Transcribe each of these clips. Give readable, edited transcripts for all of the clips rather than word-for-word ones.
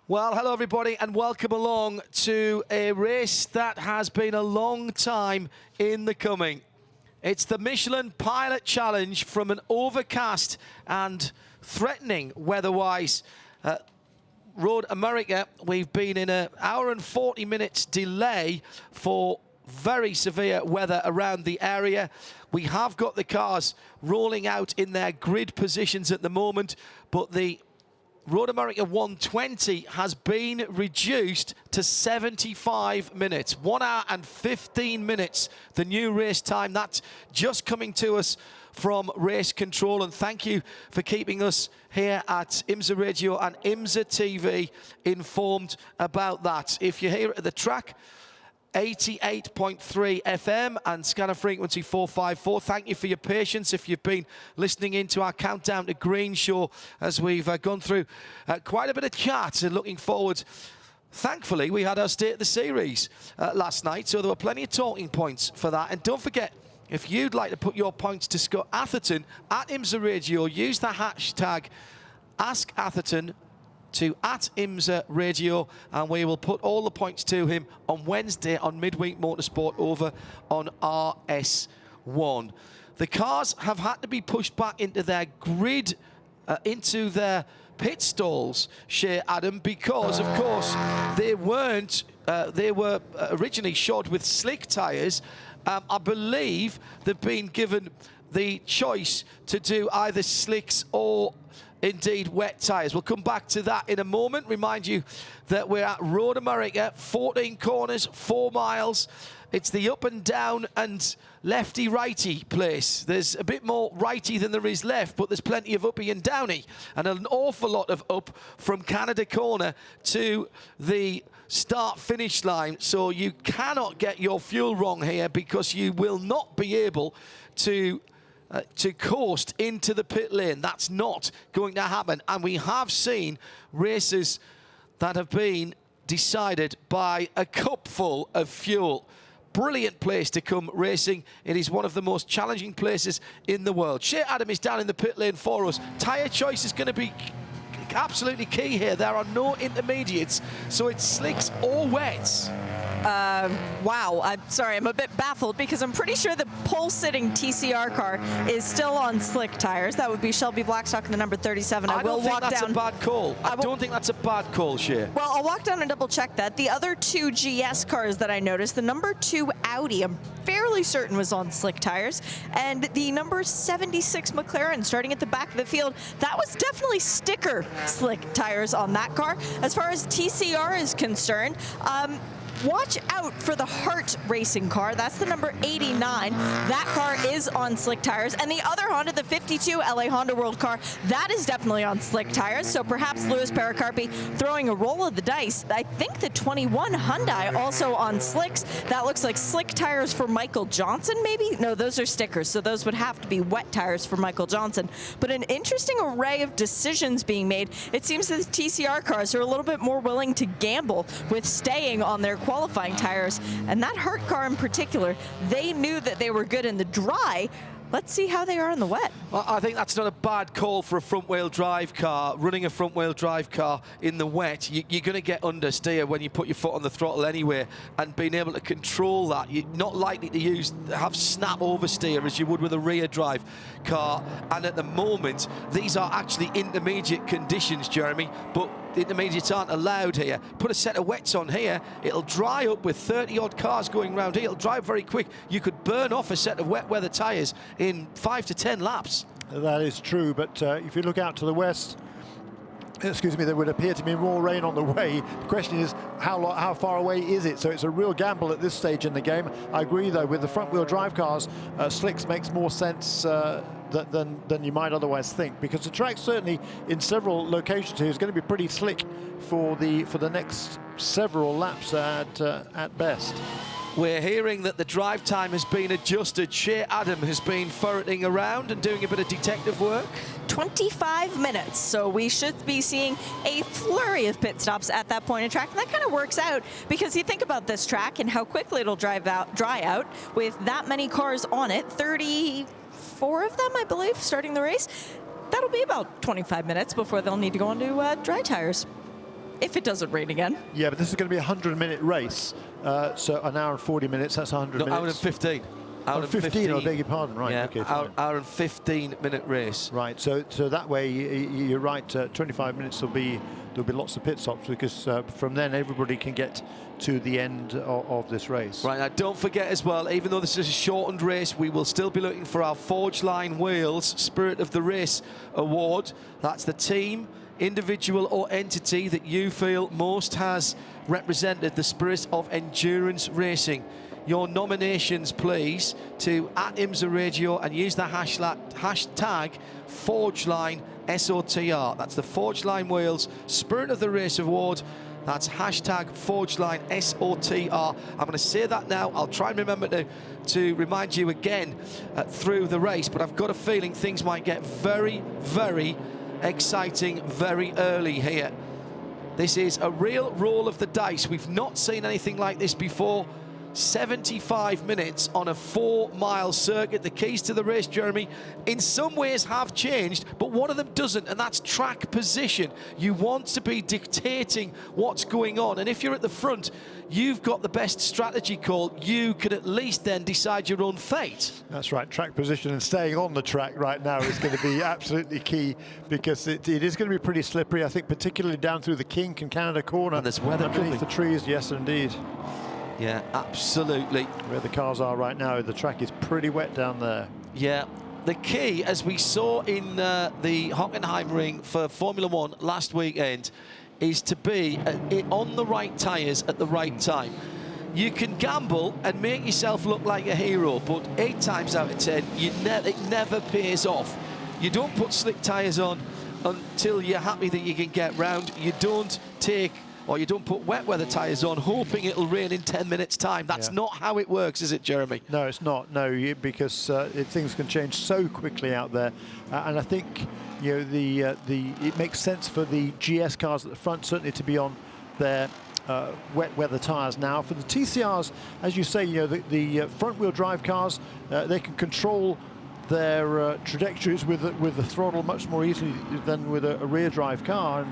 Well, hello everybody and welcome along to a race that has been a long time in the coming. It's the Michelin Pilot Challenge from an overcast and threatening weather-wise Road America. We've been in an hour and 40 minutes delay for very severe weather around the area. We have got the cars rolling out in their grid positions at the moment, but the Road America 120 has been reduced to 75 minutes. 1 hour and 15 minutes, the new race time. That's just coming to us from Race Control. And thank you for keeping us here at IMSA Radio and IMSA TV informed about that. If you're here at the track, 88.3 FM and scanner frequency 454. Thank you for your patience. If you've been listening into our Countdown to Green show as we've gone through quite a bit of chat and looking forward. Thankfully, we had our State of the Series last night, so there were plenty of talking points for that. And don't forget, if you'd like to put your points to Scott Atherton at IMSA Radio, use the hashtag AskAtherton to @IMSA Radio, and we will put all the points to him on Wednesday on Midweek Motorsport over on RS1. The cars have had to be pushed back into their grid, into their pit stalls, Shea Adam, because of course they weren't, they were originally shod with slick tyres. I believe they've been given the choice to do either slicks or indeed wet tyres. We'll come back to that in a moment. Remind you that we're at Road America, 14 corners, 4 miles. It's the up and down and lefty-righty place. There's a bit more righty than there is left, but there's plenty of uppy and downy, and an awful lot of up from Canada Corner to the start-finish line. So you cannot get your fuel wrong here, because you will not be able to coast into the pit lane. That's not going to happen. And we have seen races that have been decided by a cupful of fuel. Brilliant place to come racing. It is one of the most challenging places in the world. Shea Adam is down in the pit lane for us. Tyre choice is going to be absolutely key here. There are no intermediates, so it's slicks or wets. Wow, I'm sorry, I'm a bit baffled, because I'm pretty sure the pole-sitting TCR car is still on slick tires. That would be Shelby Blackstock in the number 37. I don't think that's a bad call. I don't think that's a bad call, Shea. Well, I'll walk down and double check that. The other 2 GS cars that I noticed, the number 2 Audi, I'm fairly certain was on slick tires, and the number 76 McLaren starting at the back of the field, that was definitely sticker slick tires on that car. As far as TCR is concerned, watch out for the Hart racing car. That's the number 89. That car is on slick tires. And the other Honda, the 52 LA Honda World car, that is definitely on slick tires. So perhaps Louis Pericarpi throwing a roll of the dice. I think the 21 Hyundai also on slicks. That looks like slick tires for Michael Johnson, maybe? No, those are stickers. So those would have to be wet tires for Michael Johnson. But an interesting array of decisions being made. It seems that the TCR cars are a little bit more willing to gamble with staying on their qualifying tires, and that Hart car in particular, they knew that they were good in the dry. Let's see how they are in the wet. Well, I think that's not a bad call for a front-wheel drive car. Running a front-wheel drive car in the wet, you're going to get understeer when you put your foot on the throttle anyway, and being able to control that, you're not likely to have snap oversteer as you would with a rear drive car. And at the moment, these are actually intermediate conditions, Jeremy, but intermediates aren't allowed here. Put a set of wets on here, it'll dry up with 30-odd cars going around here. It'll dry very quick. You could burn off a set of wet weather tyres in 5 to 10 laps. That is true, but if you look out to the west, excuse me, there would appear to be more rain on the way. The question is, how far away is it? So it's a real gamble at this stage in the game. I agree, though, with the front-wheel drive cars, slicks makes more sense than you might otherwise think, because the track certainly in several locations here is going to be pretty slick for the next several laps at best. We're hearing that the drive time has been adjusted. Shea Adam has been ferreting around and doing a bit of detective work. 25 minutes, so we should be seeing a flurry of pit stops at that point in track. And that kind of works out, because you think about this track and how quickly it'll dry out with that many cars on it, 34 of them, I believe, starting the race. That'll be about 25 minutes before they'll need to go onto dry tires. if it doesn't rain again. Yeah, but this is going to be a 100-minute race. So an hour and 40 minutes, that's 100 minutes. Hour and 15. Hour and 15, I beg your pardon. Right, yeah, okay, hour and 15-minute race. Right, so that way, you're right, 25 minutes there'll be lots of pit stops, because from then everybody can get to the end of this race. Right, now don't forget as well, even though this is a shortened race, we will still be looking for our Forge Line Wales Spirit of the Race award. That's the team, individual or entity that you feel most has represented the spirit of endurance racing. Your nominations, please, to @IMSA Radio, and use the hashtag ForgeLine SOTR. That's the Forge Line Wales Spirit of the Race Award. That's hashtag ForgeLine SOTR. I'm going to say that now. I'll try and remember to remind you again through the race, but I've got a feeling things might get very, very exciting very early here. This is a real roll of the dice. We've not seen anything like this before. 75 minutes on a 4-mile circuit. The keys to the race, Jeremy, in some ways have changed, but one of them doesn't, and that's track position. You want to be dictating what's going on, and if you're at the front, you've got the best strategy call. You could at least then decide your own fate. That's right, track position and staying on the track right now is going to be absolutely key, because it is going to be pretty slippery, I think, particularly down through the Kink and Canada corner. And there's weather underneath the trees, yes indeed. Yeah, absolutely. Where the cars are right now, the track is pretty wet down there. Yeah, the key, as we saw in the Hockenheim ring for Formula One last weekend, is to be on the right tyres at the right time. You can gamble and make yourself look like a hero, but 8 times out of 10, it never pays off. You don't put slick tyres on until you're happy that you can get round. You don't put wet weather tyres on hoping it'll rain in 10 minutes time. That's not how it works, is it, Jeremy? No, it's not. No, because things can change so quickly out there, and I think it makes sense for the GS cars at the front certainly to be on their wet weather tyres now. For the TCRs, as you say, the front-wheel drive cars, they can control their trajectories with the throttle much more easily than with a rear drive car,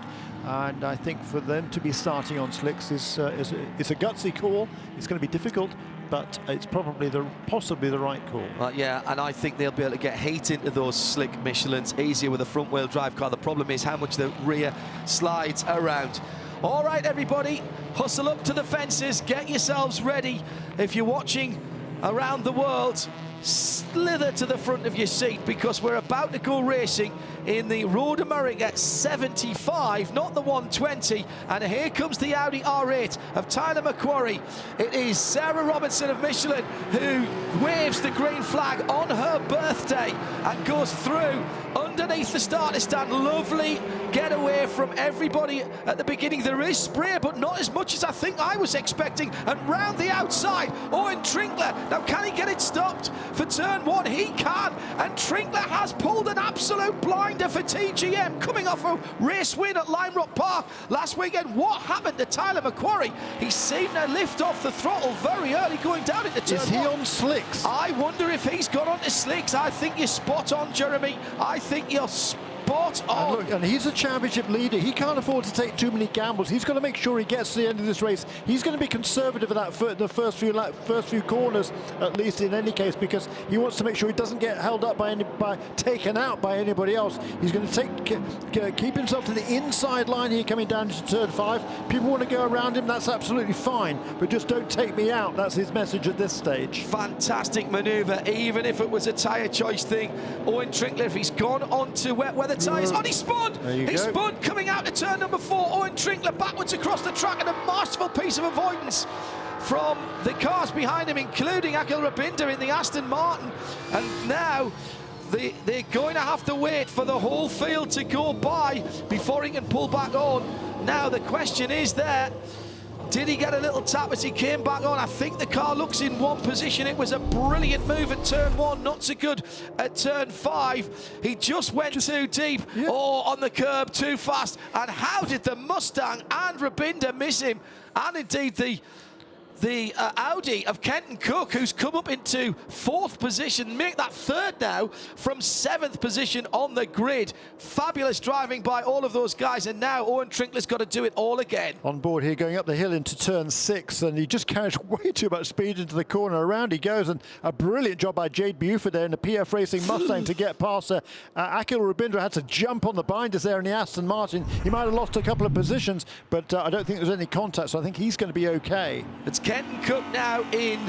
and I think for them to be starting on slicks is a gutsy call. It's going to be difficult, but it's possibly the right call. Yeah, and I think they'll be able to get heat into those slick Michelins easier with a front-wheel drive car. The problem is how much the rear slides around. All right, everybody, hustle up to the fences, get yourselves ready. If you're watching around the world, slither to the front of your seat, because we're about to go racing in the Road America 75, not the 120, and here comes the Audi R8 of Tyler McQuarrie. It is Sarah Robinson of Michelin who waves the green flag on her birthday and goes through underneath the starter stand. Lovely getaway from everybody at the beginning. There is spray, but not as much as I think I was expecting, and round the outside, Owen Trinkler. Now, can he get it stopped for turn 1? He can, and Trinkler has pulled an absolute blinder for TGM, coming off a race win at Lime Rock Park last weekend. What happened to Tyler McQuarrie? He seemed to lift off the throttle very early going down into turn 1. Is he on slicks? I wonder if he's gone onto slicks. I think you're spot on, Jeremy. I think you're spot on. And he's a championship leader. He can't afford to take too many gambles. He's going to make sure he gets to the end of this race. He's going to be conservative at the first few corners, at least in any case, because he wants to make sure he doesn't get held up taken out by anybody else. He's going to keep himself to the inside line here coming down to turn 5. People want to go around him, that's absolutely fine, but just don't take me out. That's his message at this stage. Fantastic manoeuvre, even if it was a tyre choice thing. Owen Trinkler, if he's gone onto wet weather tyres, he spun! He spun coming out to turn number 4. Owen Trinkler backwards across the track, and a masterful piece of avoidance from the cars behind him, including Akhil Rabinda in the Aston Martin. And now they're going to have to wait for the whole field to go by before he can pull back on. Now the question is there, did he get a little tap as he came back on? I think the car looks in one position. It was a brilliant move at turn 1, not so good at turn 5. He just went too deep, or on the curb too fast. And how did the Mustang and Rabinda miss him? And indeed the Audi of Kenton Cook, who's come up into 4th position, make that 3rd now from 7th position on the grid. Fabulous driving by all of those guys, and now Owen Trinkler's got to do it all again. On board here, going up the hill into turn 6, and he just carries way too much speed into the corner. Around he goes, and a brilliant job by Jade Buford there in the PF Racing Mustang to get past Akil Rabindra. Had to jump on the binders there in the Aston Martin. He might have lost a couple of positions, but I don't think there's any contact, so I think he's going to be okay. It's Kenton Cook now in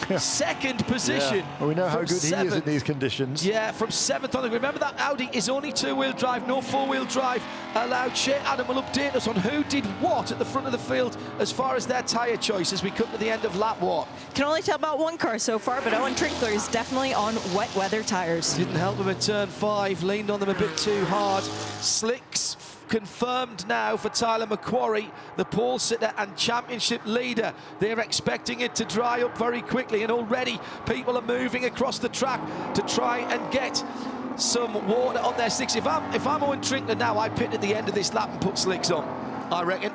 2nd position. Yeah. Well, we know how good he is in these conditions. Yeah, from 7th on the grid. Remember that Audi is only 2-wheel drive, no 4-wheel drive allowed. Shea Adam will update us on who did what at the front of the field as far as their tyre choice as we come to the end of lap 1. Can only tell about one car so far, but Owen Trinkler is definitely on wet weather tires. Didn't help him at turn 5, leaned on them a bit too hard. Slicks confirmed now for Tyler McQuarrie, the pole sitter and championship leader. They're expecting it to dry up very quickly, and already people are moving across the track to try and get some water on their slicks. If I'm Owen Trinkler now, I pit at the end of this lap and put slicks on, I reckon.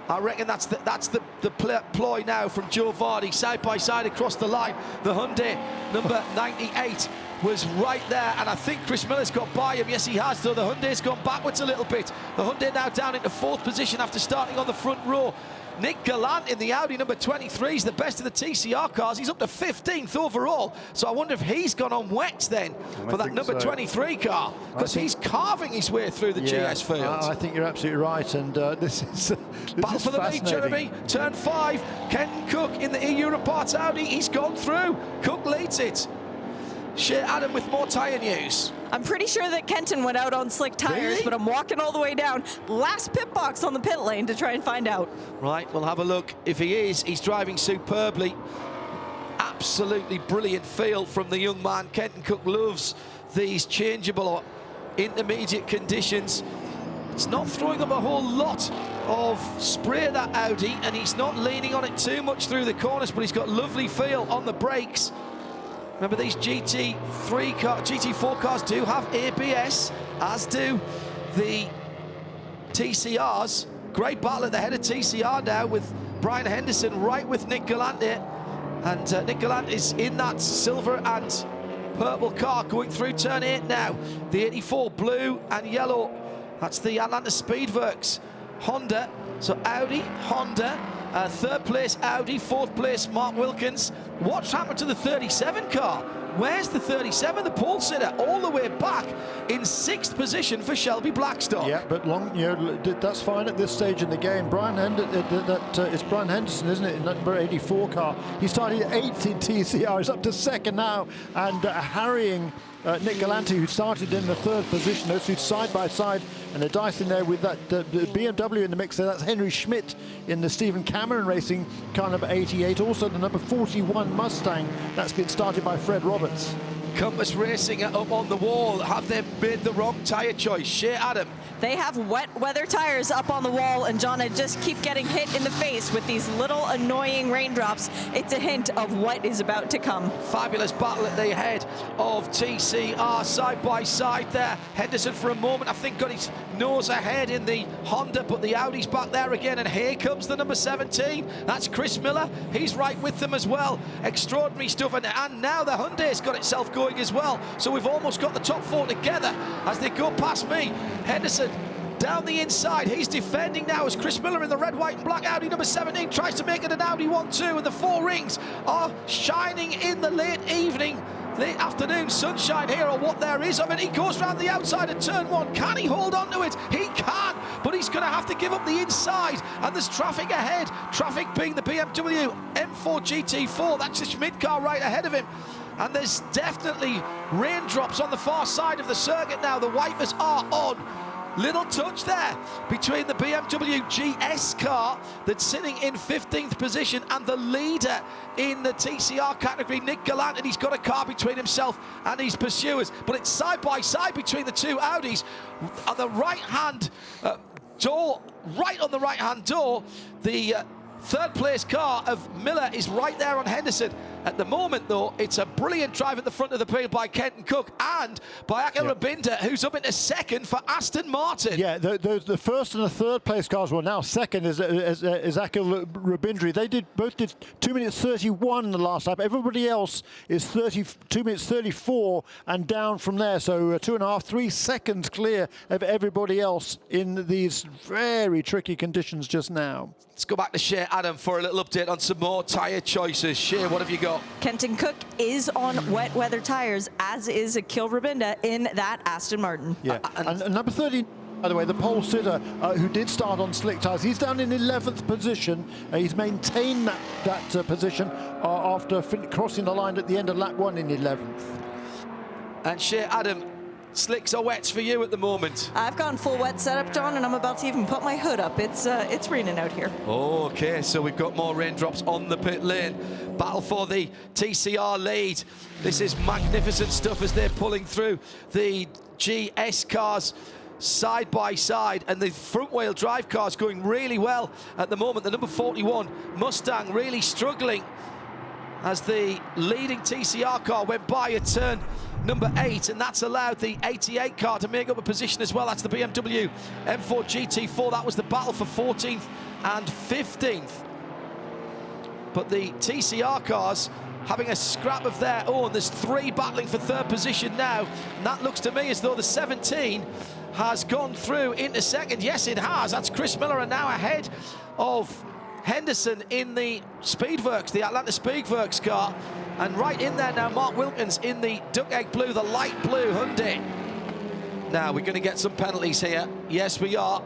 That's the ploy now from Joe Vardy, side by side across the line. The Hyundai number 98 was right there, and I think Chris Miller's got by him. Yes, he has, though. The Hyundai's gone backwards a little bit. The Hyundai now down into 4th position after starting on the front row. Nick Gallant in the Audi number 23 is the best of the TCR cars. He's up to 15th overall. So I wonder if he's gone on wet then for that number 23 car, because he's carving his way through the GS field. I think you're absolutely right, and this is battle for the lead, Jeremy. Turn 5, Kenton Cook in the EU Parts Audi. He's gone through. Cook leads it. Shea Adam with more tyre news. I'm pretty sure that Kenton went out on slick tires, really? But I'm walking all the way down. Last pit box on the pit lane to try and find out. Right, we'll have a look. If he is, he's driving superbly. Absolutely brilliant feel from the young man. Kenton Cook loves these changeable or intermediate conditions. It's not throwing up a whole lot of spray, that Audi, and he's not leaning on it too much through the corners, but he's got lovely feel on the brakes. Remember, these GT4 cars do have ABS, as do the TCRs. Great battle at the head of TCR now with Brian Henderson right with Nick Gallant here. And Nick Gallant is in that silver and purple car going through turn 8 now. The 84 blue and yellow. That's the Atlanta Speedworks Honda. So Audi, Honda, 3rd place Audi, 4th place Mark Wilkins. What's happened to the 37 car? Where's the 37, the pole sitter? All the way back in 6th position for Shelby Blackstock. Yeah, but that's fine at this stage in the game. It's Brian Henderson, isn't it, in number 84 car. He started 8th in TCR, he's up to 2nd now, and harrying Nick Galante, who started in the 3rd position. Those two side by side, and a dice in there with that BMW in the mix there. That's Henry Schmidt in the Stephen Cameron Racing car number 88. Also the number 41 Mustang, that's been started by Fred Roberts. Compass Racing are up on the wall. Have they made the wrong tyre choice? Shea Adam. They have wet weather tires up on the wall, and John, I just keep getting hit in the face with these little annoying raindrops. It's a hint of what is about to come. Fabulous battle at the head of TCR, side by side there. Henderson for a moment, I think, got his nose ahead in the Honda, but the Audi's back there again, and here comes the number 17. That's Chris Miller. He's right with them as well. Extraordinary stuff, and now the Hyundai's got itself going as well. So we've almost got the top 4 together as they go past me. Henderson down the inside, he's defending now as Chris Miller in the red, white and black Audi number 17 tries to make it an Audi 1-2, and the 4 rings are shining in the late afternoon sunshine here, or what there is of it. He goes round the outside of turn 1. Can he hold on to it? He can, but he's going to have to give up the inside, and there's traffic ahead. Traffic being the BMW M4 GT4. That's the Schmidt car right ahead of him. And there's definitely raindrops on the far side of the circuit now. The wipers are on. Little touch there between the BMW GS car that's sitting in 15th position and the leader in the TCR category, Nick Gallant, and he's got a car between himself and his pursuers. But it's side by side between the two Audis. On the right-hand door, right on the right-hand door, the 3rd place car of Miller is right there on Henderson. At the moment, though, it's a brilliant drive at the front of the field by Kenton Cook and by Akil Rabinda, who's up into second for Aston Martin. Yeah, the first and the third place cars were now second is Akil Rabindra. They both did 2 minutes 31 the last lap. Everybody else is 2 minutes 34 and down from there. So 2.5, 3 seconds clear of everybody else in these very tricky conditions just now. Let's go back to Shea Adam for a little update on some more tyre choices. Shea, what have you got? Kenton Cook is on wet weather tires, as is Akil Rabinda in that Aston Martin. Yeah, and number 30, by the way, the pole sitter who did start on slick tyres, he's down in 11th position. He's maintained that position after crossing the line at the end of lap 1 in 11th. And Shea Adam, slicks or wets for you at the moment? I've gone full wet setup, John, and I'm about to even put my hood up. It's raining out here. Okay, so we've got more raindrops on the pit lane. Battle for the TCR lead. This is magnificent stuff as they're pulling through the GS cars side by side, and the front wheel drive cars going really well at the moment. The number 41 Mustang really struggling as the leading TCR car went by at turn number 8, and that's allowed the 88 car to make up a position as well. That's the BMW M4 GT4. That was the battle for 14th and 15th. But the TCR cars having a scrap of their own. There's 3 battling for 3rd position now, and that looks to me as though the 17 has gone through into 2nd. Yes, it has. That's Chris Miller, and now ahead of Henderson in the Speedworks, the Atlanta Speedworks car. And right in there now, Mark Wilkins in the duck egg blue, the light blue Hyundai. Now, we're going to get some penalties here. Yes, we are.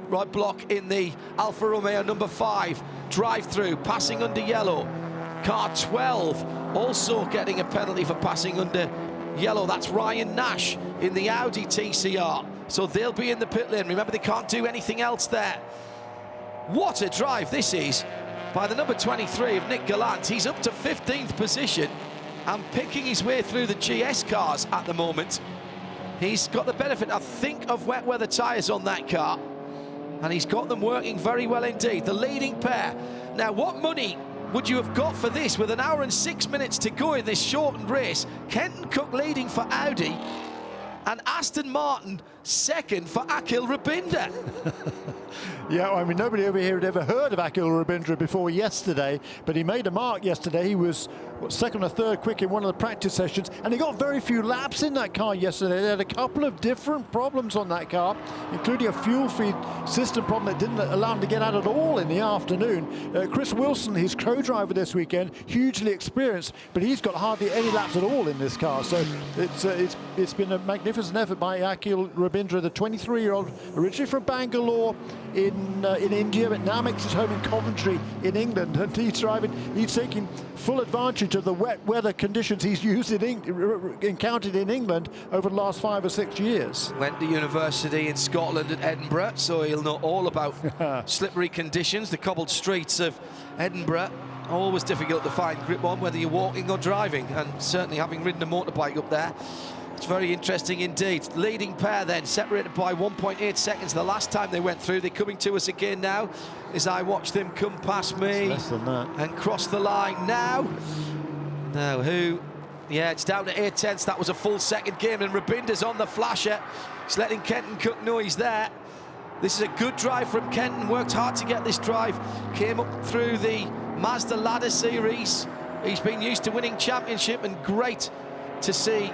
Rod Block in the Alfa Romeo number 5. Drive-through, passing under yellow. Car 12 also getting a penalty for passing under yellow. That's Ryan Nash in the Audi TCR. So they'll be in the pit lane. Remember, they can't do anything else there. What a drive this is by the number 23 of Nick Gallant. He's up to 15th position and picking his way through the GS cars at the moment. He's got the benefit, I think, of wet weather tyres on that car, and he's got them working very well indeed. The leading pair. Now, what money would you have got for this with 1 hour and 6 minutes to go in this shortened race? Kenton Cook leading for Audi, and Aston Martin second for Akil Rabinda. Yeah, I mean, nobody over here had ever heard of Akil Rabindra before yesterday, but he made a mark yesterday. He was second or third quick in one of the practice sessions, and he got very few laps in that car yesterday. They had a couple of different problems on that car, including a fuel feed system problem that didn't allow him to get out at all in the afternoon. Chris Wilson, his co-driver this weekend, hugely experienced, but he's got hardly any laps at all in this car. So it's been a magnificent effort by Akil Rabindra, the 23-year-old, originally from Bangalore in India, but now makes his home in Coventry in England, and he's taking full advantage of the wet weather conditions he's encountered in England over the last 5 or 6 years. Went to university in Scotland at Edinburgh, so he'll know all about slippery conditions. The cobbled streets of Edinburgh, always difficult to find grip on, whether you're walking or driving, and certainly having ridden a motorbike up there, it's very interesting indeed. Leading pair then, separated by 1.8 seconds the last time they went through. They're coming to us again now as I watch them come past me. Less than that. And cross the line now. Now who? Yeah, it's down to 8/10. That was a full second game, and Rabinda's on the flasher. He's letting Kenton Cook know he's there. This is a good drive from Kenton. Worked hard to get this drive. Came up through the Mazda Ladder Series. He's been used to winning championship, and great to see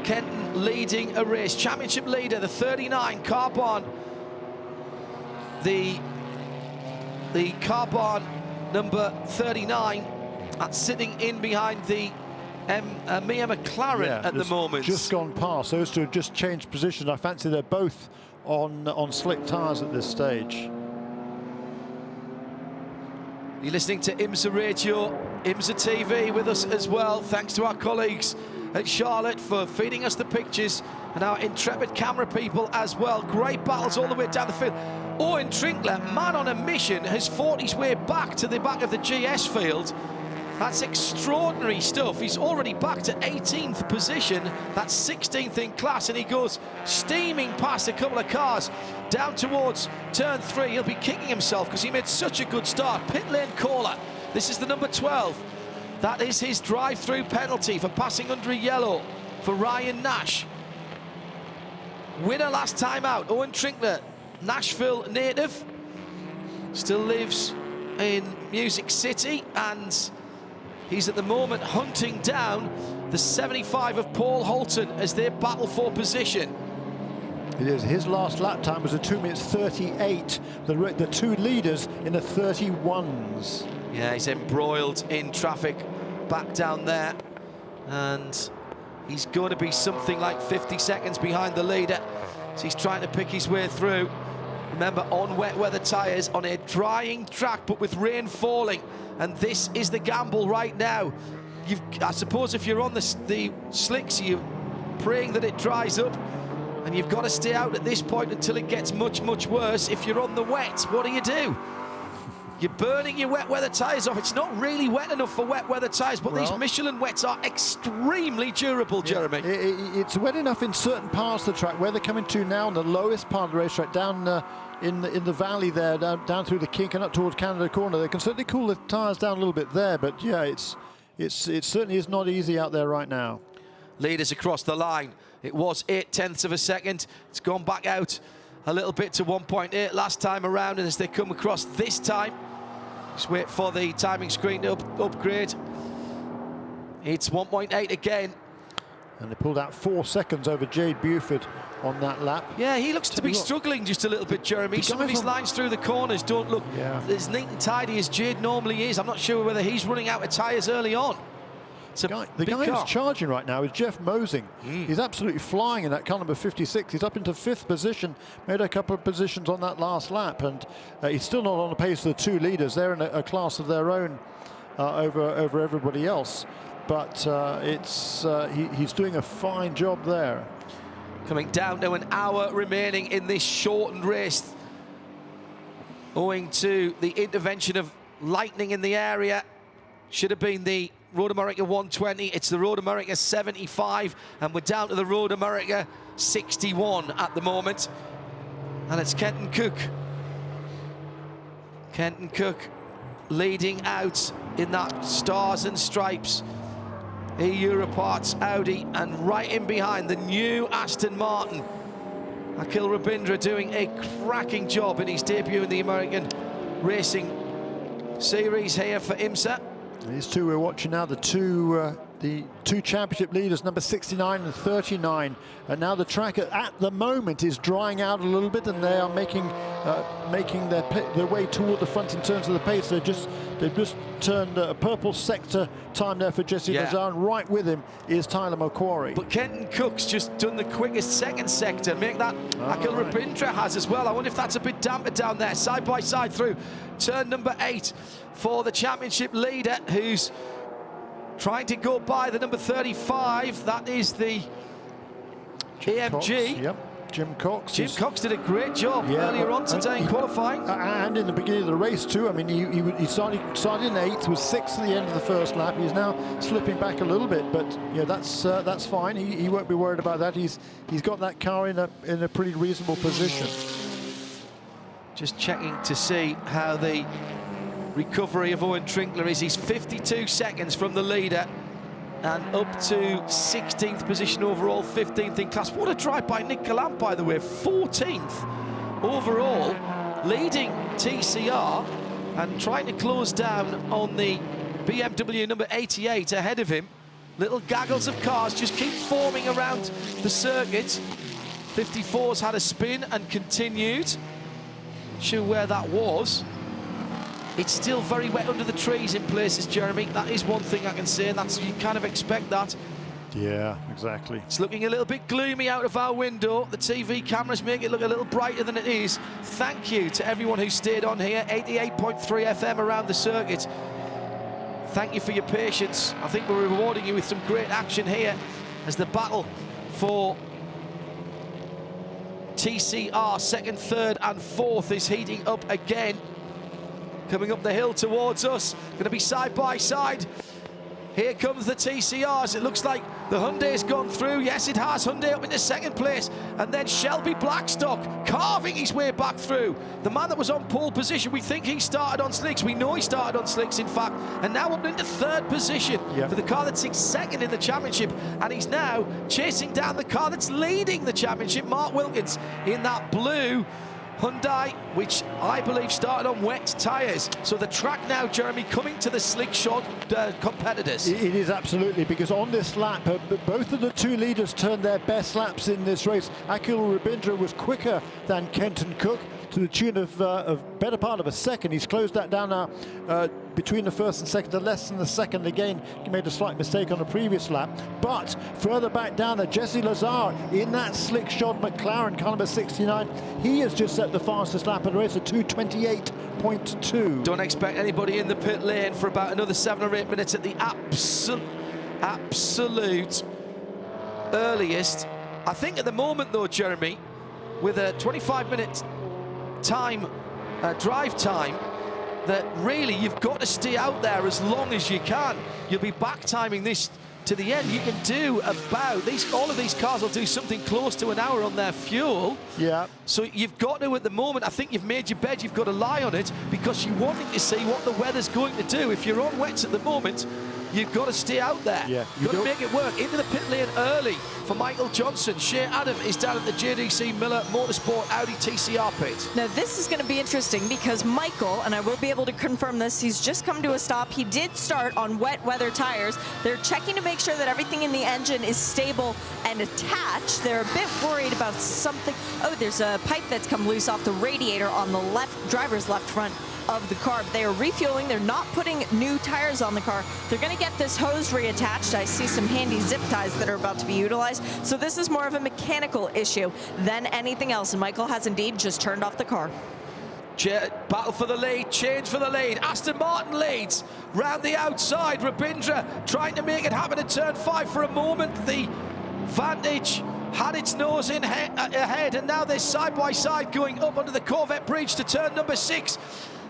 Kenton leading a race. Championship leader, the 39 Carbon. The Carbon number 39, that's sitting in behind the IMSA McLaren at the moment. Just gone past. Those two have just changed positions. I fancy they're both on slick tyres at this stage. You're listening to IMSA Radio, IMSA TV with us as well. Thanks to our colleagues at Charlotte for feeding us the pictures, and our intrepid camera people as well. Great battles all the way down the field. Owen Trinkler, man on a mission, has fought his way back to the back of the GS field. That's extraordinary stuff. He's already back to 18th position. That's 16th in class, and he goes steaming past a couple of cars down towards turn 3. He'll be kicking himself because he made such a good start. Pit lane caller. This is the number 12 That is his drive-through penalty for passing under a yellow for Ryan Nash. Winner last time out, Owen Trinkler, Nashville native, still lives in Music City, and he's at the moment hunting down the 75 of Paul Holton as they battle for position. It is. His last lap time was a 2 minutes 38. The two leaders in the 31s. Yeah, he's embroiled in traffic back down there, and he's going to be something like 50 seconds behind the leader. So he's trying to pick his way through. Remember, on wet weather tyres, on a drying track, but with rain falling. And this is the gamble right now. I suppose if you're on the slicks, you're praying that it dries up, and you've got to stay out at this point until it gets much, much worse. If you're on the wet, what do? You're burning your wet weather tyres off. It's not really wet enough for wet weather tyres, but these Michelin wets are extremely durable, Jeremy. It's wet enough in certain parts of the track. Where they're coming to now, in the lowest part of the racetrack, down in the valley there, down through the kink and up towards Canada Corner, they can certainly cool the tyres down a little bit there. But yeah, it certainly is not easy out there right now. Leaders across the line. It was 0.8 of a second. It's gone back out a little bit to 1.8 last time around, and as they come across this time, just wait for the timing screen to upgrade. It's 1.8 again. And they pulled out 4 seconds over Jade Buford on that lap. Yeah, he looks to be struggling just a little bit, Jeremy. Some of his lines through the corners don't look as neat and tidy as Jade normally is. I'm not sure whether he's running out of tyres early on. The guy who's charging right now is Jeff Mosing. He's absolutely flying in that car number 56. He's up into 5th position, made a couple of positions on that last lap, and he's still not on the pace of the two leaders. They're in a class of their own over everybody else. But he's doing a fine job there. Coming down to an hour remaining in this shortened race, owing to the intervention of lightning in the area. Should have been the Road America 120, it's the Road America 75, and we're down to the Road America 61 at the moment. And it's Kenton Cook. Kenton Cook leading out in that Stars and Stripes Europarts Audi, and right in behind the new Aston Martin. Akhil Rabindra doing a cracking job in his debut in the American Racing Series here for IMSA. These two we're watching now, the two championship leaders, number 69 and 39. And now the track at the moment is drying out a little bit, and they are making their way toward the front in terms of the pace. They've just turned a purple sector time there for Jesse Lazar, and right with him is Tyler McQuarrie. But Kenton Cook's just done the quickest second sector, make that Akhil Rabindra has as well. I wonder if that's a bit damper down there, side by side through turn number 8 for the championship leader, who's trying to go by the number 35. That is the AMG. Cox, yep, Jim Cox. Jim Cox did a great job earlier on today in qualifying. And in the beginning of the race too. I mean, he started in 8th, was 6th at the end of the first lap. He's now slipping back a little bit, but yeah, that's fine. He won't be worried about that. He's got that car in a pretty reasonable position. Just checking to see how the recovery of Owen Trinkler is. He's 52 seconds from the leader and up to 16th position overall, 15th in class. What a drive by Nick Gallant, by the way, 14th overall, leading TCR and trying to close down on the BMW number 88 ahead of him. Little gaggles of cars just keep forming around the circuit. 54's had a spin and continued. Not sure where that was. It's still very wet under the trees in places, Jeremy. That is one thing I can say, and that's, you kind of expect that. Yeah, exactly. It's looking a little bit gloomy out of our window. The TV cameras make it look a little brighter than it is. Thank you to everyone who stayed on here. 88.3 FM around the circuit. Thank you for your patience. I think we're rewarding you with some great action here as the battle for TCR, 2nd, 3rd and 4th is heating up again. Coming up the hill towards us, going to be side by side. Here comes the TCRs. It looks like The Hyundai's gone through. Yes, it has. Hyundai up into second place. And then Shelby Blackstock carving his way back through. The man that was on pole position, we think he started on slicks. We know he started on slicks, in fact. And now up into third position for the car that's in second in the championship. And he's now chasing down the car that's leading the championship, Mark Wilkins, in that blue Hyundai, which I believe started on wet tyres. So the track now, Jeremy, coming to the slick shod competitors. It is absolutely, because on this lap, both of the two leaders turned their best laps in this race. Akil Rabindra was quicker than Kenton Cook to the tune of better part of a second. He's closed that down now between the first and second to less than the second. Again, he made a slight mistake on the previous lap. But further back down there, Jesse Lazar in that slick shod McLaren, car number 69. He has just set the fastest lap of the race at 2:28.2. Don't expect anybody in the pit lane for about another 7 or 8 minutes at the absolute earliest. I think at the moment, though, Jeremy, with a 25-minute time, drive time, that really you've got to stay out there as long as you can. You'll be back timing this to the end. You can do about all of these cars will do something close to an hour on their fuel. Yeah. So you've got to, at the moment, I think you've made your bed, you've got to lie on it, because you're wanting to see what the weather's going to do. If you're on wets at the moment, you've got to stay out there. Yeah, you've got to make it work. Into the pit lane early for Michael Johnson. Shea Adam is down at the JDC Miller Motorsport Audi TCR pit. Now this is going to be interesting, because Michael, and I will be able to confirm this, he's just come to a stop. He did start on wet weather tires. They're checking to make sure that everything in the engine is stable and attached. They're a bit worried about something. Oh, there's a pipe that's come loose off the radiator on the driver's left front of the car. They are refueling. They're not putting new tires on the car. They're going to get this hose reattached. I see some handy zip ties that are about to be utilized. So this is more of a mechanical issue than anything else. And Michael has indeed just turned off the car. Battle for the lead, change for the lead. Aston Martin leads round the outside. Rabindra trying to make it happen at turn 5 for a moment. The Vantage had its nose in ahead, and now they're side by side going up under the Corvette bridge to turn number 6.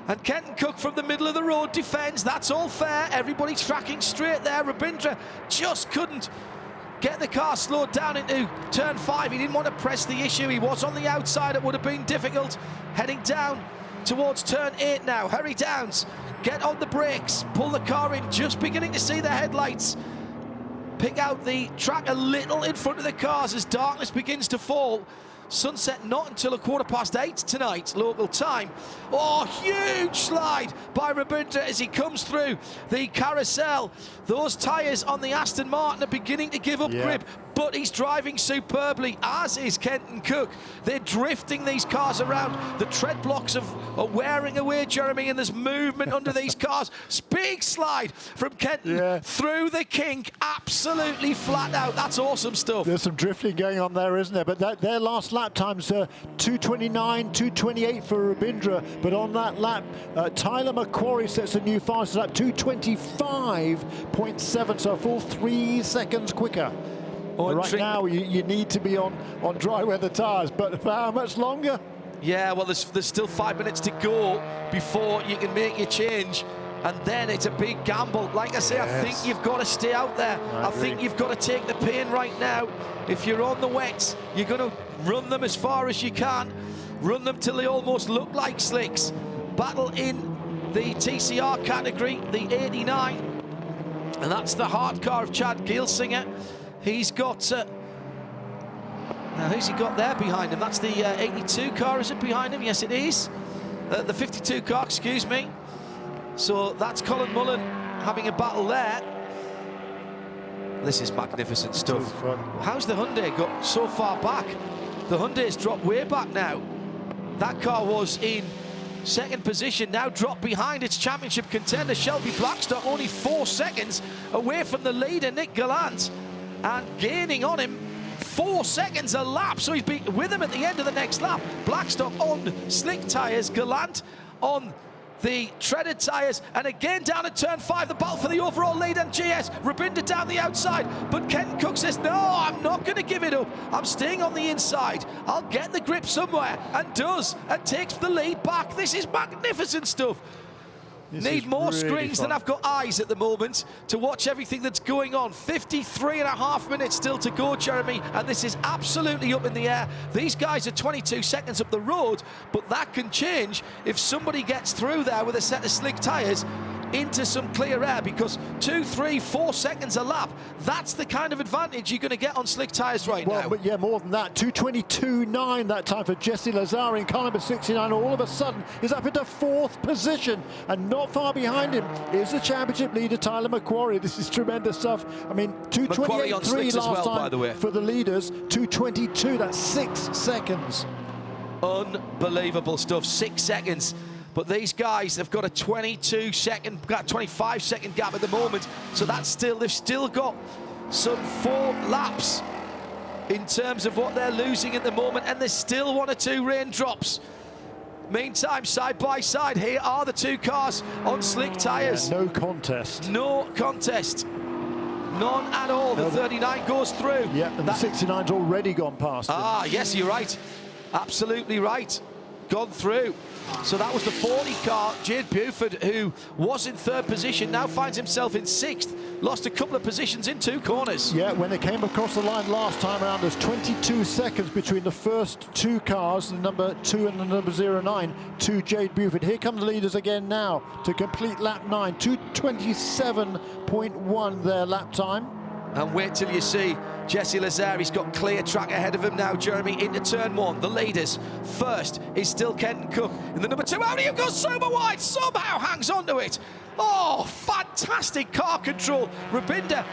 And Kenton Cook from the middle of the road defends. That's all fair. Everybody's tracking straight there. Rabindra just couldn't get the car slowed down into turn 5. He didn't want to press the issue. He was on the outside. It would have been difficult. Heading down towards turn 8 now. Harry Downs, get on the brakes. Pull the car in. Just beginning to see the headlights pick out the track a little in front of the cars as darkness begins to fall. Sunset not until 8:15 tonight, local time. Oh, huge slide by Rabindra as he comes through the carousel. Those tyres on the Aston Martin are beginning to give up grip, but he's driving superbly, as is Kenton Cook. They're drifting these cars around. The tread blocks are wearing away, Jeremy, and there's movement under these cars. Big slide from Kenton through the kink, absolutely flat out. That's awesome stuff. There's some drifting going on there, isn't there? But their last lap times 2:29, 2:28 for Rabindra. But on that lap, Tyler McQuarrie sets a new fastest lap, 2:25.7, so a full 3 seconds quicker. Right now, you need to be on dry weather tyres, but for how much longer? Yeah, well, there's still 5 minutes to go before you can make your change. And then it's a big gamble. Like I say, I think you've got to stay out there. I think you've got to take the pain right now. If you're on the wets, you're going to run them as far as you can. Run them till they almost look like slicks. Battle in the TCR category, the 89. And that's the hard car of Chad Gielsinger. He's got... now, who's he got there behind him? That's the 82 car, is it behind him? Yes, it is. The 52 car, excuse me. So that's Colin Mullen having a battle there. This is magnificent stuff. How's the Hyundai got so far back? The Hyundai's dropped way back now. That car was in second position, now dropped behind its championship contender, Shelby Blackstock, only 4 seconds away from the leader, Nick Gallant, and gaining on him 4 seconds a lap. So he's with him at the end of the next lap. Blackstock on slick tyres, Gallant on the treaded tyres, and again down at turn 5, the battle for the overall lead, and GS Rabindra down the outside, but Kenton Cook says, no, I'm not going to give it up, I'm staying on the inside, I'll get the grip somewhere, and does, and takes the lead back. This is magnificent stuff. Need more really screens fun. than I've got eyes at the moment to watch everything that's going on. 53.5 minutes still to go, Jeremy, and this is absolutely up in the air. These guys are 22 seconds up the road, but that can change if somebody gets through there with a set of slick tyres into some clear air, because 2, 3, 4 seconds a lap, that's the kind of advantage you're going to get on slick tyres right now. But yeah, more than that. 2:22.9 that time for Jesse Lazare in car number 69. All of a sudden is up into 4th position, and not far behind him is the championship leader Tyler McQuarrie. This is tremendous stuff. I mean, 2:28.3 last time by the way, for the leaders. 2:22, that's 6 seconds. Unbelievable stuff. 6 seconds. But these guys have got a 25-second gap at the moment. So that's they've still got some 4 laps in terms of what they're losing at the moment. And there's still 1 or 2 raindrops. Meantime, side by side, here are the 2 cars on slick tyres. Yeah, no contest. No contest. None at all. The 39 goes through. Yeah, and the 69's already gone past him. Ah, yes, you're right. Absolutely right. Gone through. So that was the 40 car. Jade Buford, who was in 3rd position, now finds himself in 6th. Lost a couple of positions in 2 corners. Yeah, when they came across the line last time around, there's 22 seconds between the first 2 cars, the number 2 and the number 09, to Jade Buford. Here come the leaders again now to complete lap 9. 2:27.1 their lap time. And wait till you see Jesse Lazare. He's got clear track ahead of him now, Jeremy, into turn 1. The leaders. First is still Kenton Cook in the number 2 Audi, who goes super wide, somehow hangs onto it. Oh, fantastic car control. Rabinda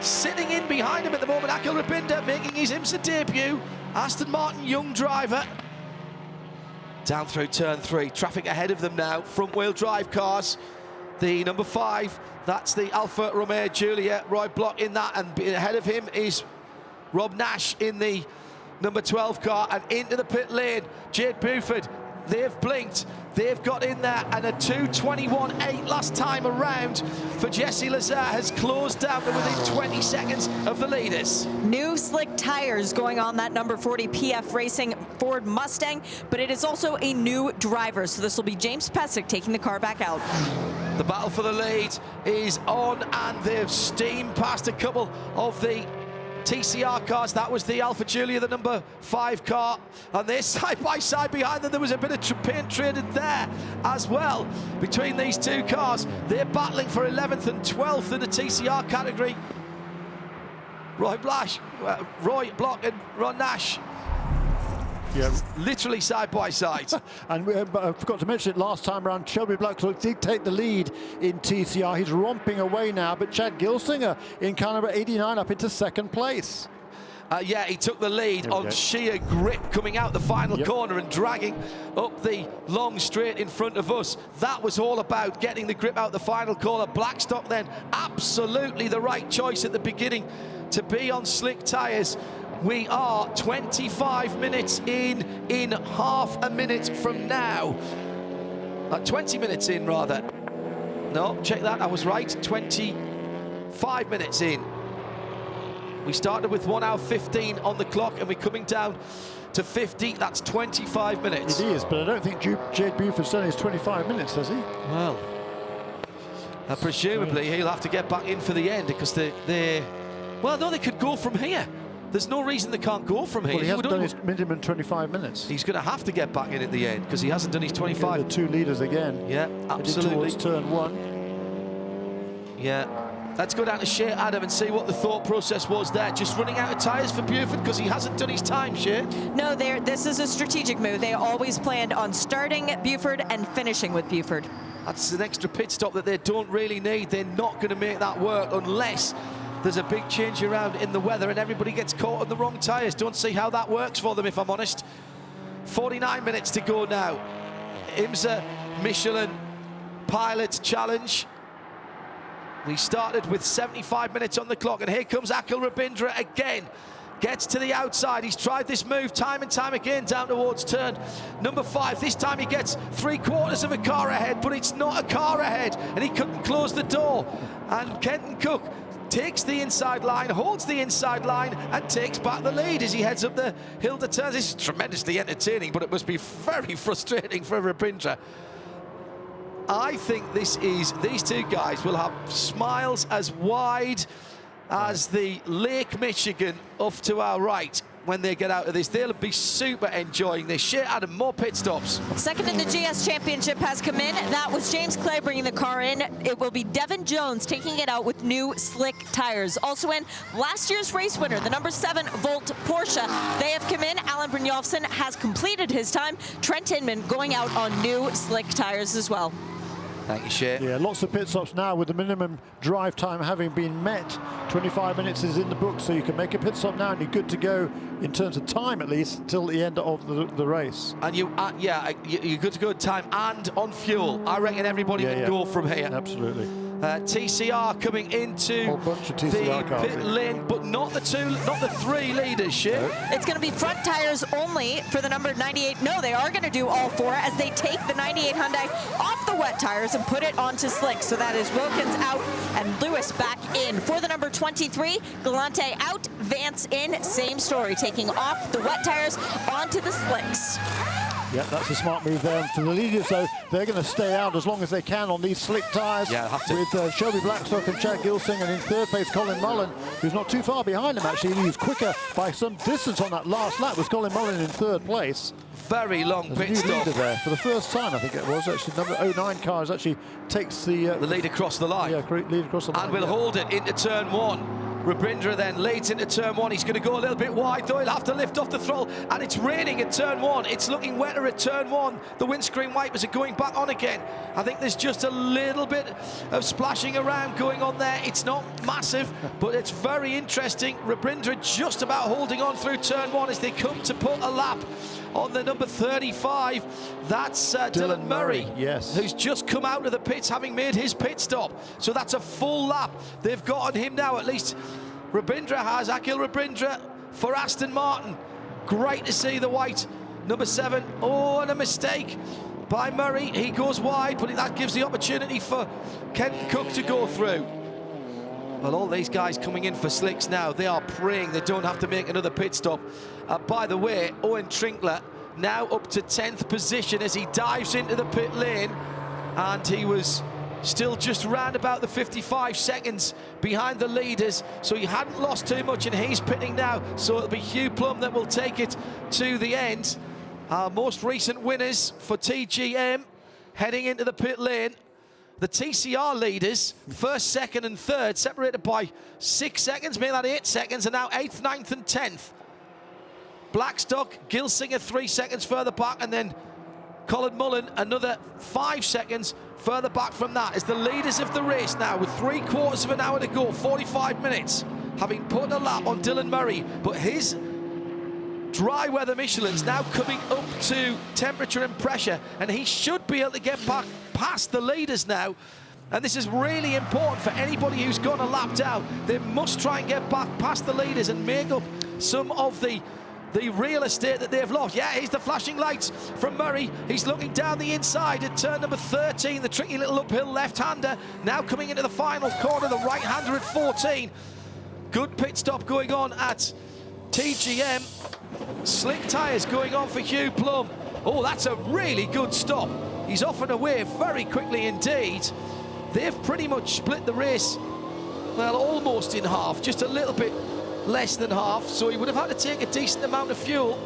sitting in behind him at the moment. Akil Rabinda making his IMSA debut. Aston Martin young driver. Down through turn 3. Traffic ahead of them now. Front wheel drive cars. The number 5, that's the Alfa Romeo Giulia, Roy Block in that, and ahead of him is Rob Nash in the number 12 car, and into the pit lane, Jade Buford. They've blinked, they've got in there, and a 2:21.8 last time around for Jesse Lazare has closed down to within 20 seconds of the leaders. New slick tires going on that number 40 PF Racing Ford Mustang, but it is also a new driver, so this will be James Pesic taking the car back out. The battle for the lead is on, and they've steamed past a couple of the TCR cars. That was the Alfa Giulia, the number 5 car, and they're side by side behind them. There was a bit of paint traded there as well between these 2 cars. They're battling for 11th and 12th in the TCR category. Roy Block and Ron Nash. Yeah. Literally side by side. And I forgot to mention it last time around, Shelby Blacklock did take the lead in TCR. He's romping away now, but Chad Gilsinger in car number 89 up into 2nd place. Yeah, he took the lead on sheer grip coming out the final corner and dragging up the long straight in front of us. That was all about getting the grip out the final corner. Blackstock then, absolutely the right choice at the beginning to be on slick tyres. We are 25 minutes in half a minute from now. 20 minutes in, rather. No, check that, I was right. 25 minutes in. We started with 1 hour 15 on the clock, and we're coming down to 50. That's 25 minutes. It is, but I don't think Jade Buford's done his 25 minutes, has he? Well, presumably he'll have to get back in for the end, because well, no, they could go from here. There's no reason they can't go from here. Well, he hasn't done his minimum 25 minutes. He's going to have to get back in at the end, because he hasn't done his 25. The 2 leaders again. Yeah, absolutely. Towards turn 1. Yeah. Let's go down to Shea Adam and see what the thought process was there. Just running out of tyres for Buford because he hasn't done his time, Shea? No, this is a strategic move. They always planned on starting at Buford and finishing with Buford. That's an extra pit stop that they don't really need. They're not going to make that work unless there's a big change around in the weather and everybody gets caught on the wrong tyres. Don't see how that works for them, if I'm honest. 49 minutes to go now. IMSA Michelin Pilot Challenge. We started with 75 minutes on the clock, and here comes Akil Rabindra again. Gets to the outside. He's tried this move time and time again down towards turn number 5. This time he gets 3/4 of a car ahead, but it's not a car ahead, and he couldn't close the door. And Kenton Cook takes the inside line, holds the inside line, and takes back the lead as he heads up the hill to turns. This is tremendously entertaining, but it must be very frustrating for Rabindra. I think these two guys will have smiles as wide as the Lake Michigan off to our right. When they get out of this, they'll be super enjoying this shit. Adam, more pit stops. Second in the GS Championship has come in. That was James Clay bringing the car in. It will be Devin Jones taking it out with new slick tires. Also in, last year's race winner, the number 7 Volt Porsche. They have come in. Alan Brynjolfsson has completed his time. Trent Hinman going out on new slick tires as well. Thank you, Shea. Yeah, lots of pit stops now with the minimum drive time having been met. 25 minutes is in the book, so you can make a pit stop now and you're good to go in terms of time, at least, till the end of the race. And you're good to go in time and on fuel. I reckon everybody can go from here. Absolutely. TCR coming into Whole bunch of TCR the cars pit lane, but not the 3 leaders, Shea. No. It's going to be front tires only for the number 98. No, they are going to do all 4 as they take the 98 Hyundai off the wet tires and put it onto slicks. So that is Wilkins out and Lewis back in. For the number 23, Galante out, Vance in. Same story, taking off the wet tires onto the slicks. Yeah, that's a smart move there. And for the leaders, though, they're going to stay out as long as they can on these slick tyres. Yeah, have to. With Shelby Blackstock and Chad Gilsing, and in third place, Colin Mullen, who's not too far behind him, actually. He was quicker by some distance on that last lap, was Colin Mullen in third place. Very long pit stop. There. For the first time, I think it was, actually, number 09 cars actually takes the lead across the line. Yeah, lead across the line. And will hold it into turn 1. Rabindra then leads into turn 1. He's going to go a little bit wide, though. He'll have to lift off the throttle. And it's raining at turn 1. It's looking wetter at turn 1. The windscreen wipers are going back on again. I think there's just a little bit of splashing around going on there. It's not massive, but it's very interesting. Rabindra just about holding on through turn 1 as they come to put a lap on the number 35. That's Dylan Murray, yes, who's just come out of the pits having made his pit stop. So that's a full lap they've got on him now. At least Rabindra has. Akhil Rabindra for Aston Martin. Great to see the white number 7. Oh, and a mistake by Murray. He goes wide, but that gives the opportunity for Kenton Cook to go through. Well, all these guys coming in for slicks now, they are praying they don't have to make another pit stop. By the way, Owen Trinkler now up to 10th position as he dives into the pit lane, and he was still just round about the 55 seconds behind the leaders, so he hadn't lost too much, and he's pitting now. So it'll be Hugh Plum that will take it to the end. Our most recent winners for TGM heading into the pit lane. The TCR leaders, first, second and third, separated by 6 seconds, made that 8 seconds, and now 8th, 9th and 10th. Blackstock, Gilsinger 3 seconds further back, and then Colin Mullen another 5 seconds further back from that. As the leaders of the race now with 3/4 of an hour to go, 45 minutes, having put a lap on Dylan Murray, but his dry weather Michelin's now coming up to temperature and pressure, and he should be able to get back past the leaders now. And this is really important for anybody who's gone a lap down. They must try and get back past the leaders and make up some of the real estate that they've lost. Yeah, here's the flashing lights from Murray. He's looking down the inside at turn number 13, the tricky little uphill left-hander. Now coming into the final corner, the right-hander at 14. Good pit stop going on at TGM. Slick tyres going on for Hugh Plum. Oh, that's a really good stop. He's off and away very quickly indeed. They've pretty much split the race, well, almost in half, just a little bit less than half, so he would have had to take a decent amount of fuel.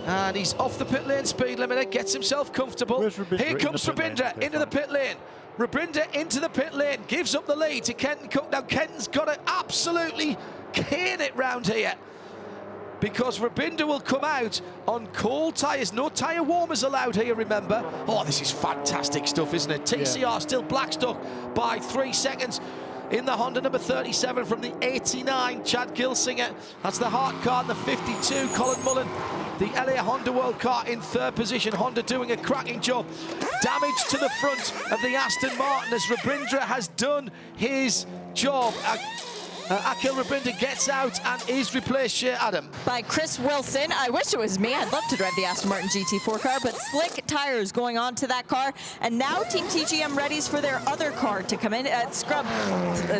And he's off the pit lane speed limiter, gets himself comfortable. Here comes Rabindra into the pit lane. Rabindra into the pit lane, gives up the lead to Kenton Cook. Now Kenton's got to absolutely cane it round here, because Rabindra will come out on cold tyres. No tyre warmers allowed here, remember. Oh, this is fantastic stuff, isn't it? TCR still Blackstock by 3 seconds in the Honda number 37 from the 89, Chad Gilsinger. That's the Hart car, and the 52, Colin Mullen. The LA Honda World car in third position. Honda doing a cracking job. Damage to the front of the Aston Martin as Rabindra has done his job. Akil Rabinder gets out and is replaced, Shea Adam. By Chris Wilson. I wish it was me. I'd love to drive the Aston Martin GT4 car, but slick tires going on to that car. And now Team TGM readies for their other car to come in. Scrub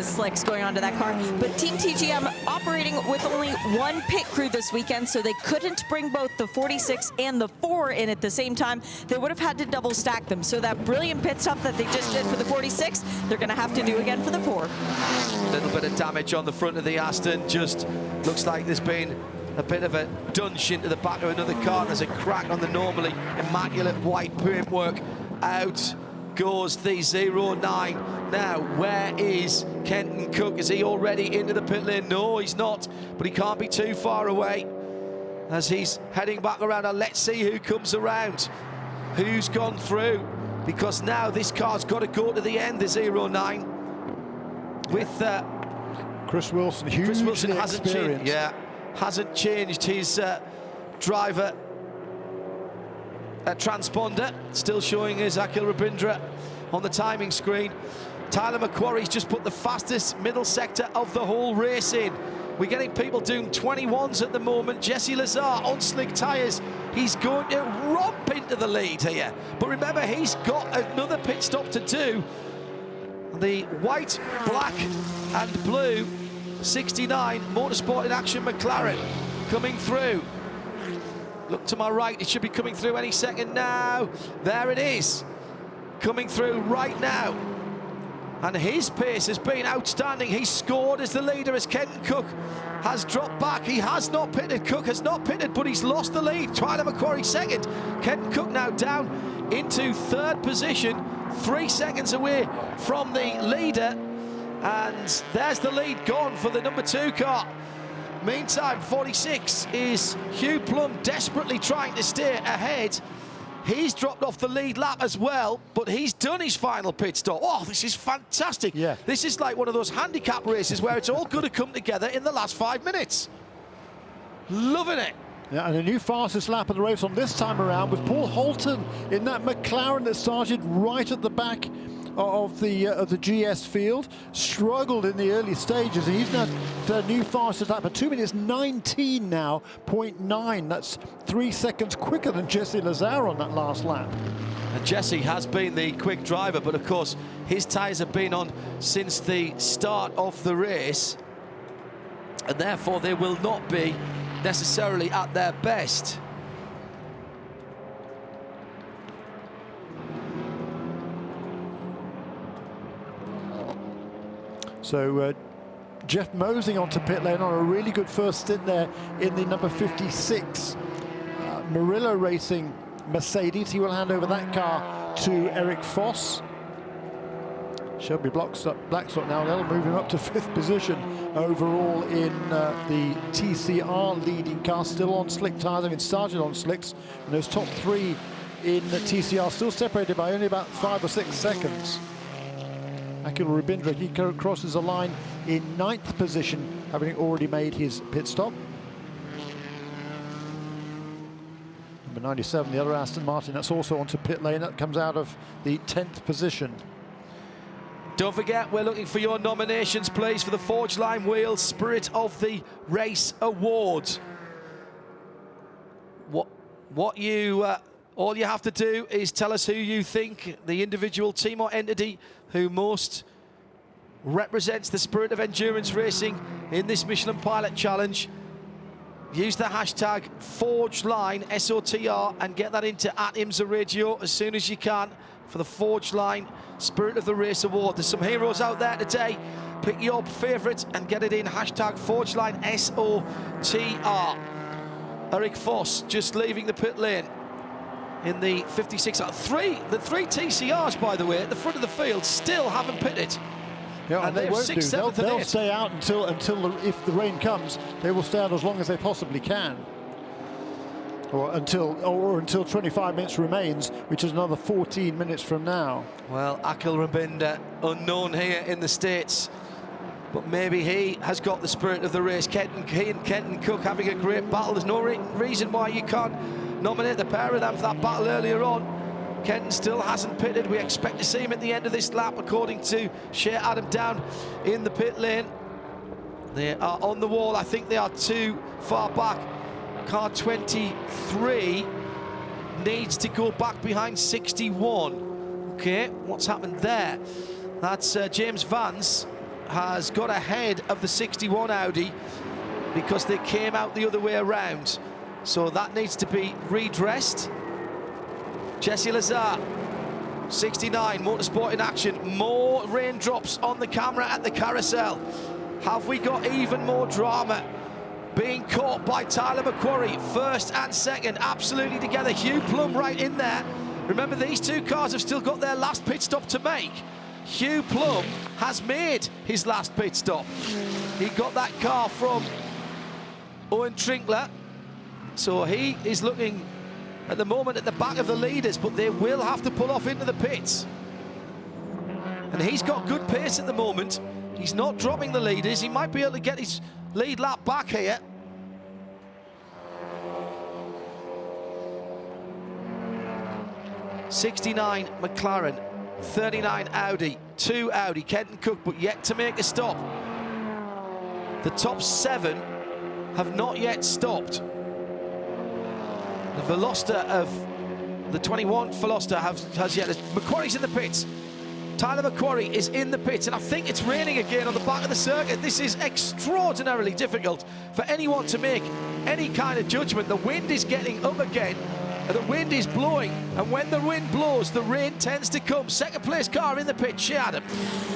slicks going on to that car. But Team TGM operating with only one pit crew this weekend, so they couldn't bring both the 46 and the 4 in at the same time. They would have had to double stack them. So that brilliant pit stop that they just did for the 46, they're going to have to do again for the 4. A little bit of damage on the front of the Aston. Just looks like there's been a bit of a dunch into the back of another car. There's a crack on the normally immaculate white paintwork. Out goes the 09. Now, where is Kenton Cook? Is he already into the pit lane? No, he's not, but he can't be too far away as he's heading back around. And let's see who comes around, who's gone through, because now this car's got to go to the end, the 09. With Chris Wilson, hugely Chris Wilson hasn't experienced. Hasn't changed his driver transponder. Still showing his Akil Rabindra on the timing screen. Tyler McQuarrie's just put the fastest middle sector of the whole race in. We're getting people doing 21s at the moment. Jesse Lazar on slick tyres. He's going to romp into the lead here. But remember, he's got another pit stop to do. The white, black and blue 69 Motorsport in Action McLaren coming through. Look to my right, it should be coming through any second now. There it is, coming through right now. And his pace has been outstanding. He's scored as the leader as Kenton Cook has dropped back. He has not pitted. Cook has not pitted, but he's lost the lead. Tyler McQuarrie second. Kenton Cook now down into third position, 3 seconds away from the leader. And there's the lead gone for the number 2 car. Meantime, 46 is Hugh Plum, desperately trying to stay ahead. He's dropped off the lead lap as well, but he's done his final pit stop. Oh, this is fantastic. Yeah. This is like one of those handicap races where it's all going to come together in the last 5 minutes. Loving it. Yeah, and the new fastest lap of the race on this time around was Paul Holton in that McLaren that started right at the back of the GS field. Struggled in the early stages. He's now the new fastest lap at 2 minutes 19 now, 0.9. That's 3 seconds quicker than Jesse Lazar on that last lap. And Jesse has been the quick driver, but of course his tyres have been on since the start of the race, and therefore they will not be necessarily at their best. So Jeff Mosing onto pit lane on a really good first stint there in the number 56 Murillo Racing Mercedes. He will hand over that car to Eric Foss. Shelby Blackstock now, they'll move him up to 5th position overall in the TCR leading car, still on slick tyres. I mean, started on slicks, and those top 3 in the TCR still separated by only about 5 or 6 seconds. Akil Rabindra, he crosses the line in 9th position, having already made his pit stop. Number 97, the other Aston Martin, that's also onto pit lane. That comes out of the 10th position. Don't forget, we're looking for your nominations, please, for the Forge Line Wheels Spirit of the Race Award. All you have to do is tell us who you think, the individual team or entity who most represents the spirit of endurance racing in this Michelin Pilot Challenge. Use the hashtag ForgeLine, SOTR, and get that into @IMSA Radio as soon as you can for the Forge Line Spirit of the Race Award. There's some heroes out there today. Pick your favourite and get it in, hashtag ForgeLine, SOTR. Eric Foss just leaving the pit lane in the 56. The three TCRs, by the way, at the front of the field still haven't pitted. Yeah, and they won't 6th, 7th, and they'll 8th. stay out until if the rain comes, they will stay out as long as they possibly can. Or until 25 minutes remains, which is another 14 minutes from now. Well, Akil Rabinder, unknown here in the States, but maybe he has got the spirit of the race. He and Kenton Cook having a great battle. There's no reason why you can't nominate the pair of them for that battle earlier on. Kenton still hasn't pitted. We expect to see him at the end of this lap, according to Shea Adam down in the pit lane. They are on the wall. I think they are too far back. Car 23 needs to go back behind 61. Okay, what's happened there? That's James Vance has got ahead of the 61 Audi because they came out the other way around. So that needs to be redressed. Jesse Lazar, 69, Motorsport in action. More raindrops on the camera at the carousel. Have we got even more drama? Being caught by Tyler McQuarrie, first and second, absolutely together. Hugh Plum right in there. Remember, these two cars have still got their last pit stop to make. Hugh Plum has made his last pit stop. He got that car from Owen Trinkler. So he is looking at the moment at the back of the leaders, but they will have to pull off into the pits. And he's got good pace at the moment. He's not dropping the leaders. He might be able to get his lead lap back here. '69 McLaren, 39 Audi, 2 Audi, Kenton Cook, but yet to make a stop. The top 7 have not yet stopped. The Veloster of the 21 Veloster has yet. McQuarrie's in the pits. Tyler McQuarrie is in the pits, and I think it's raining again on the back of the circuit. This is extraordinarily difficult for anyone to make any kind of judgment. The wind is getting up again, and the wind is blowing, and when the wind blows, the rain tends to come. Second place car in the pit, Shea Adam.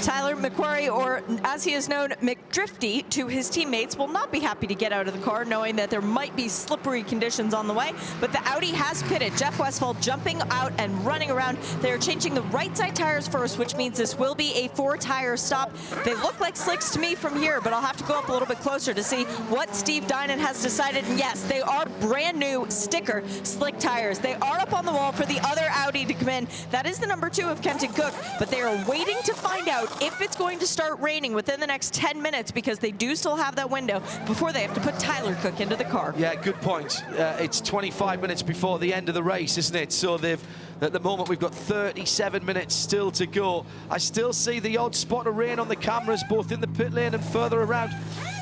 Tyler McQuarrie, or as he is known, McDrifty, to his teammates, will not be happy to get out of the car, knowing that there might be slippery conditions on the way. But the Audi has pitted. Jeff Westphal jumping out and running around. They're changing the right side tires first, which means this will be a 4-tire stop. They look like slicks to me from here, but I'll have to go up a little bit closer to see what Steve Dinan has decided. And yes, they are brand new sticker slick tires. They are up on the wall for the other Audi to come in. That is the number 2 of Kenton Cook, but they are waiting to find out if it's going to start raining within the next 10 minutes, because they do still have that window before they have to put Tyler Cook into the car. Yeah, good point. It's 25 minutes before the end of the race, isn't it? So at the moment, we've got 37 minutes still to go. I still see the odd spot of rain on the cameras, both in the pit lane and further around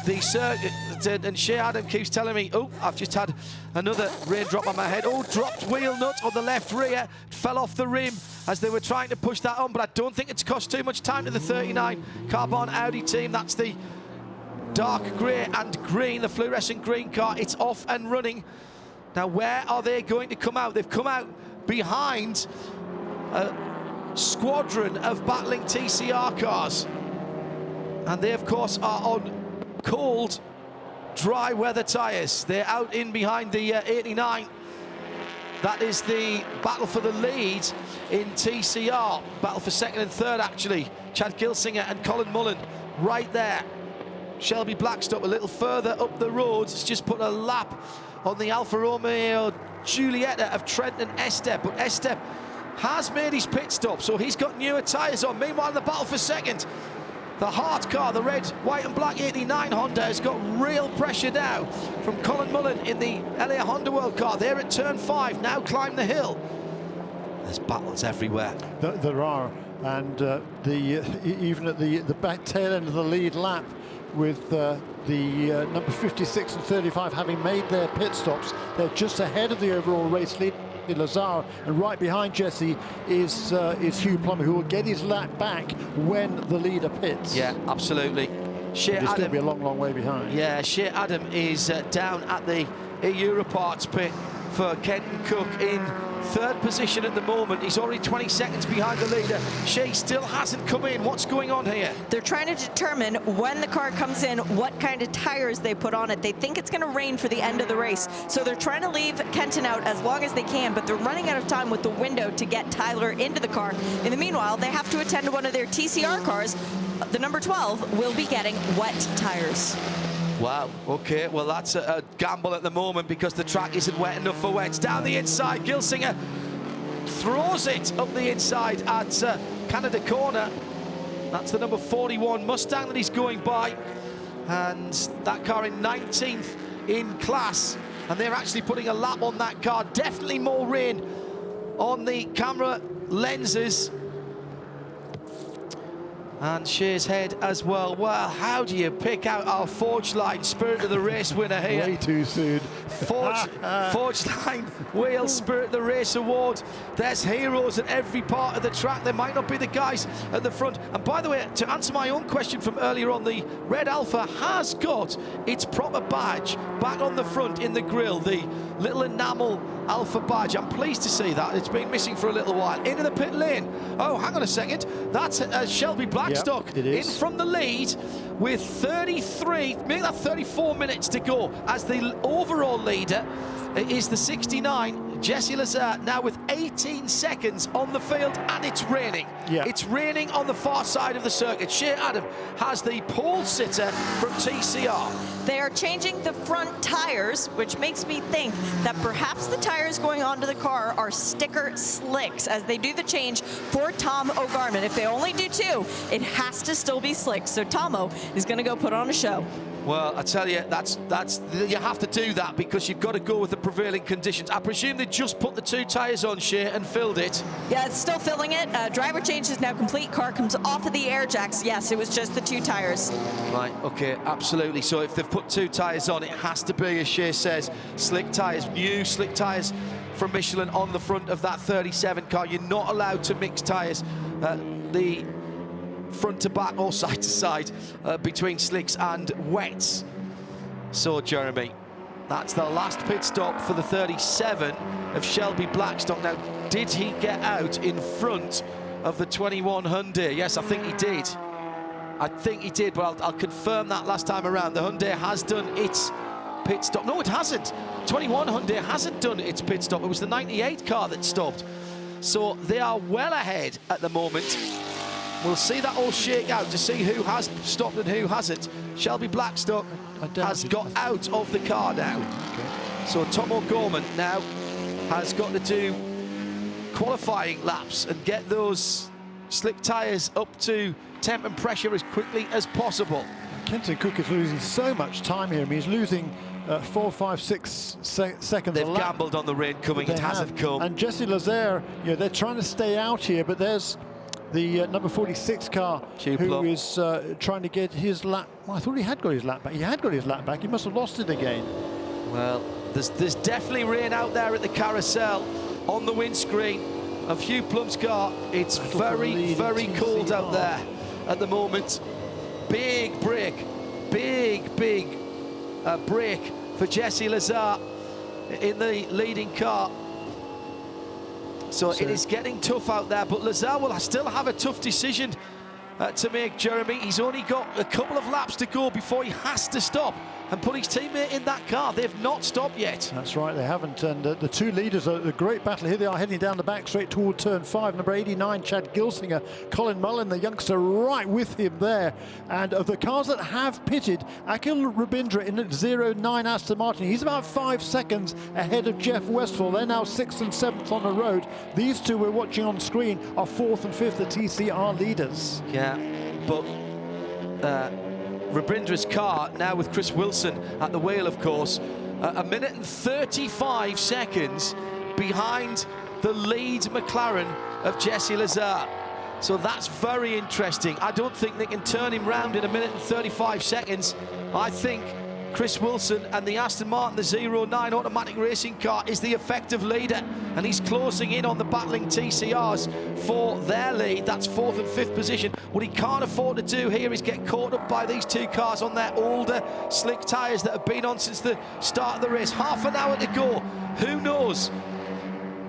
the circuit. And Shea Adam keeps telling me, oh, I've just had another raindrop on my head. Oh, dropped wheel nut on the left rear, fell off the rim as they were trying to push that on, but I don't think it's cost too much time to the 39 Carbon Audi team. That's the dark grey and green, the fluorescent green car. It's off and running. Now, where are they going to come out? They've come out behind a squadron of battling TCR cars, and they, of course, are on cold, dry weather tyres. They're out in behind the 89. That is the battle for the lead in TCR. Battle for second and third, actually. Chad Gilsinger and Colin Mullen right there. Shelby Blackstop a little further up the road. It's just put a lap on the Alfa Romeo Giulietta of Trent and Estep. But Estep has made his pit stop, so he's got newer tyres on. Meanwhile, in the battle for second, the Hart car, the red, white and black 89 Honda, has got real pressure now from Colin Mullen in the LA Honda World car. They're at turn 5, now climb the hill. There's battles everywhere. There are, and even at the back tail end of the lead lap, with the number 56 and 35 having made their pit stops, they're just ahead of the overall race lead. Lazar, and right behind Jesse is Hugh Plummer, who will get his lap back when the leader pits. Yeah, absolutely. Shea He'll Adam still be a long way behind. Yeah, Shea Adam is down at the Europarts pit for Kenton Cook in third position at the moment. He's already 20 seconds behind the leader. Shea still hasn't come in. What's going on here? They're trying to determine when the car comes in, what kind of tires they put on it. They think it's going to rain for the end of the race, so they're trying to leave Kenton out as long as they can, but they're running out of time with the window to get Tyler into the car. In the meanwhile, they have to attend to one of their TCR cars. The number 12 will be getting wet tires. Wow, okay, well that's a gamble at the moment because the track isn't wet enough for wets. Down the inside, Gilsinger throws it up the inside at Canada Corner. That's the number 41 Mustang that he's going by, and that car in 19th in class, and they're actually putting a lap on that car. Definitely more rain on the camera lenses. And Shea's head as well. Well, how do you pick out our Forge Line Spirit of the Race winner here? Way too soon. Forge Line Wales Spirit of the Race Award. There's heroes at every part of the track. There might not be the guys at the front. And by the way, to answer my own question from earlier on, the Red Alpha has got its proper badge back on the front in the grille, the little enamel Alpha badge. I'm pleased to see that. It's been missing for a little while. Into the pit lane. Oh, hang on a second. That's Shelby Blackstock in from the lead with 33, maybe that 34 minutes to go as the overall leader is the 69, Jesse Lazare, now with 18 seconds on the field, and it's raining. It's raining on the far side of the circuit. Shea Adam has the pole sitter from TCR. They are changing the front tires, which makes me think that perhaps the tires going onto the car are sticker slicks as they do the change for Tom O'Gorman. If they only do 2, it has to still be slicks. So Tomo is going to go put on a show. Well, I tell you, that's you have to do that because you've got to go with the prevailing conditions. I presume they just put the 2 tyres on, Shea, and filled it. Yeah, it's still filling it. Driver change is now complete. Car comes off of the air jacks. Yes, it was just the 2 tyres. Right, okay, absolutely. So if they've put 2 tyres on, it has to be, as Shea says, slick tyres, new slick tyres from Michelin on the front of that 37 car. You're not allowed to mix tyres. The front to back or side to side between slicks and wets. So Jeremy, that's the last pit stop for the 37 of Shelby Blackstock. Now, did he get out in front of the 21 Hyundai? Yes, I think he did. I think he did, but I'll confirm that last time around. The Hyundai has done its pit stop. No, it hasn't. 21 Hyundai hasn't done its pit stop. It was the 98 car that stopped. So they are well ahead at the moment. We'll see that all shake out to see who has stopped and who hasn't. Shelby Blackstock has got out of the car now. Okay. So Tom O'Gorman now has got to do qualifying laps and get those slick tyres up to temp and pressure as quickly as possible. Kenton Cook is losing so much time here. I mean, he's losing 4, 5, 6 seconds. They've gambled on the rain coming. It hasn't come. And Jesse Lazare, you know, they're trying to stay out here, but there's the number 46 car who is trying to get his lap. Well, I thought he had got his lap back. He had got his lap back. He must have lost it again. Well, there's definitely rain out there at the carousel on the windscreen of Hugh Plum's car. It's very, very cold out there at the moment. Big break, big break for Jesse Lazare in the leading car. So it is getting tough out there, but Lazare will still have a tough decision to make, Jeremy. He's only got a couple of laps to go before he has to stop and put his teammate in that car. They've not stopped yet. That's right, they haven't. And the 2 leaders are a great battle. Here they are heading down the back straight toward turn 5. Number 89, Chad Gilsinger. Colin Mullen, the youngster, right with him there. And of the cars that have pitted, Akhil Rabindra in at 09 Aston Martin. He's about 5 seconds ahead of Jeff Westphal. They're now 6th and 7th on the road. These 2 we're watching on screen are 4th and 5th, the TCR leaders. Yeah, but Rabindra's car now with Chris Wilson at the wheel, of course, 1 minute and 35 seconds behind the lead McLaren of Jesse Lazare. So that's very interesting. I don't think they can turn him round in 1 minute and 35 seconds. I think Chris Wilson and the Aston Martin, the 09 automatic racing car, is the effective leader, and he's closing in on the battling TCRs for their lead. That's 4th and 5th position. What he can't afford to do here is get caught up by these 2 cars on their older slick tyres that have been on since the start of the race. Half an hour to go. Who knows?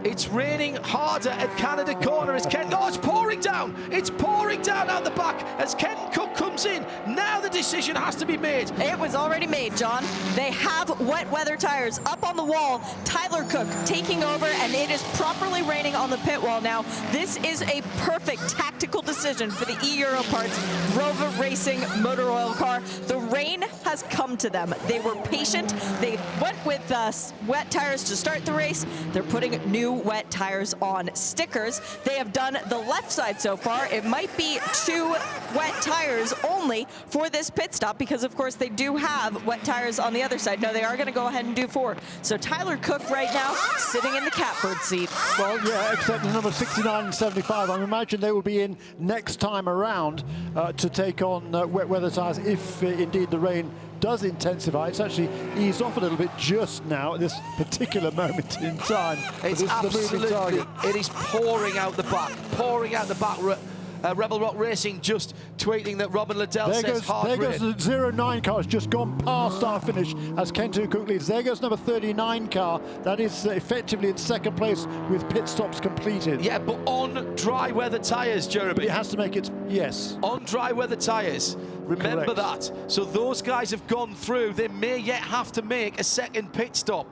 It's raining harder at Canada Corner as Ken. Oh, it's pouring down. It's pouring down out the back as Ken Cook comes in. Now the decision has to be made. It was already made, John. They have wet weather tires up on the wall. Tyler Cook taking over, and it is properly raining on the pit wall now. This is a perfect tactical decision for the E-Euro Parts Rover Racing motor oil car. The rain has come to them. They were patient. They went with wet tires to start the race. They're putting new wet tires on stickers. They have done the left side so far. It might be 2 wet tires only for this pit stop because, of course, they do have wet tires on the other side. No, they are going to go ahead and do 4. So Tyler Cook right now sitting in the catbird seat. Well, yeah, except the number 69 and 75. I imagine they will be in next time around to take on wet weather tyres if indeed the rain does intensify. It's actually eased off a little bit just now at this particular moment in time. It's absolutely, it is pouring out the back, Rebel Rock Racing just tweeting that Robin Liddell says hard There goes the 09 car, has just gone past our finish as Kenton Cook leads. There goes number 39 car. That is effectively in second place with pit stops completed. Yeah, but on dry weather tyres, Jeremy. It has to make it, yes. On dry weather tyres. Remember Correct. that. So those guys have gone through. They may yet have to make a second pit stop.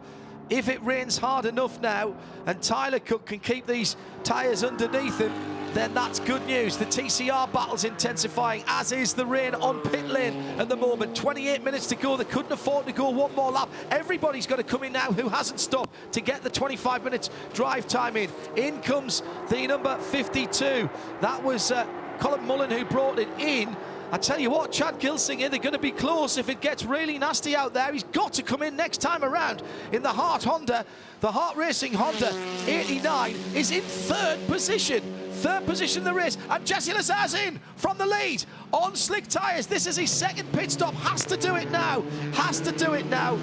If it rains hard enough now and Tyler Cook can keep these tyres underneath him, then that's good news. The TCR battle's intensifying, as is the rain on pit lane at the moment. 28 minutes to go. They couldn't afford to go one more lap. Everybody's got to come in now who hasn't stopped to get the 25 minutes drive time in. In comes the number 52. That was Colin Mullen who brought it in. I tell you what, Chad Gilsinger, they're going to be close if it gets really nasty out there. He's got to come in next time around in the Hart Honda. The Hart Racing Honda 89 is in third position. Third position in the race, and Jesse Lazar's in from the lead on slick tyres. This is his second pit stop. Has to do it now. Has to do it now.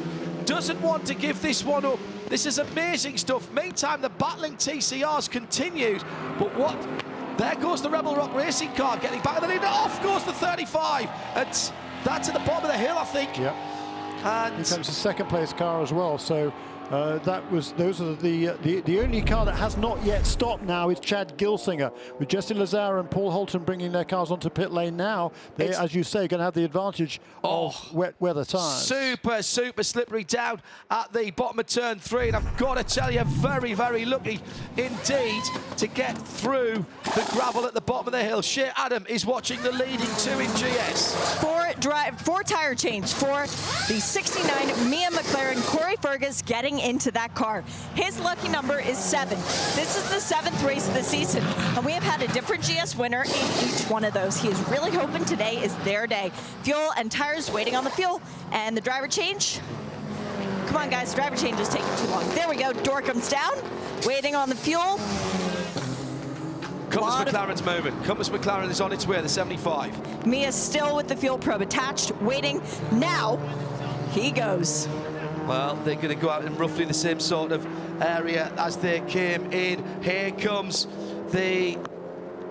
Doesn't want to give this one up. This is amazing stuff. Meantime, the battling TCRs continued, but what? There goes the Rebel Rock Racing car getting back in the lead. Off goes the 35. And that's at the bottom of the hill, I think. Yeah. And here comes the second place car as well. So those are the only car that has not yet stopped now is Chad Gilsinger, with Jesse Lazar and Paul Holton bringing their cars onto pit lane now. They, as you say, going to have the advantage of wet weather tyres. Super slippery down at the bottom of turn 3, and I've got to tell you, very, very lucky indeed to get through the gravel at the bottom of the hill. Shea Adam is watching the leading 2 in GS. Four tire change for the 69 Mia McLaren. Corey Fergus getting into that car. His lucky number is 7. This is the 7th race of the season, and we have had a different GS winner in each one of those. He is really hoping today is their day. Fuel and tires waiting on the fuel, and the driver change. Come on, guys, driver change is taking too long. There we go. Door comes down, waiting on the fuel. Compass McLaren's moving. Compass McLaren is on its way, the 75. Mia still with the fuel probe attached, waiting. Now, he goes. Well, they're going to go out in roughly the same sort of area as they came in. Here comes the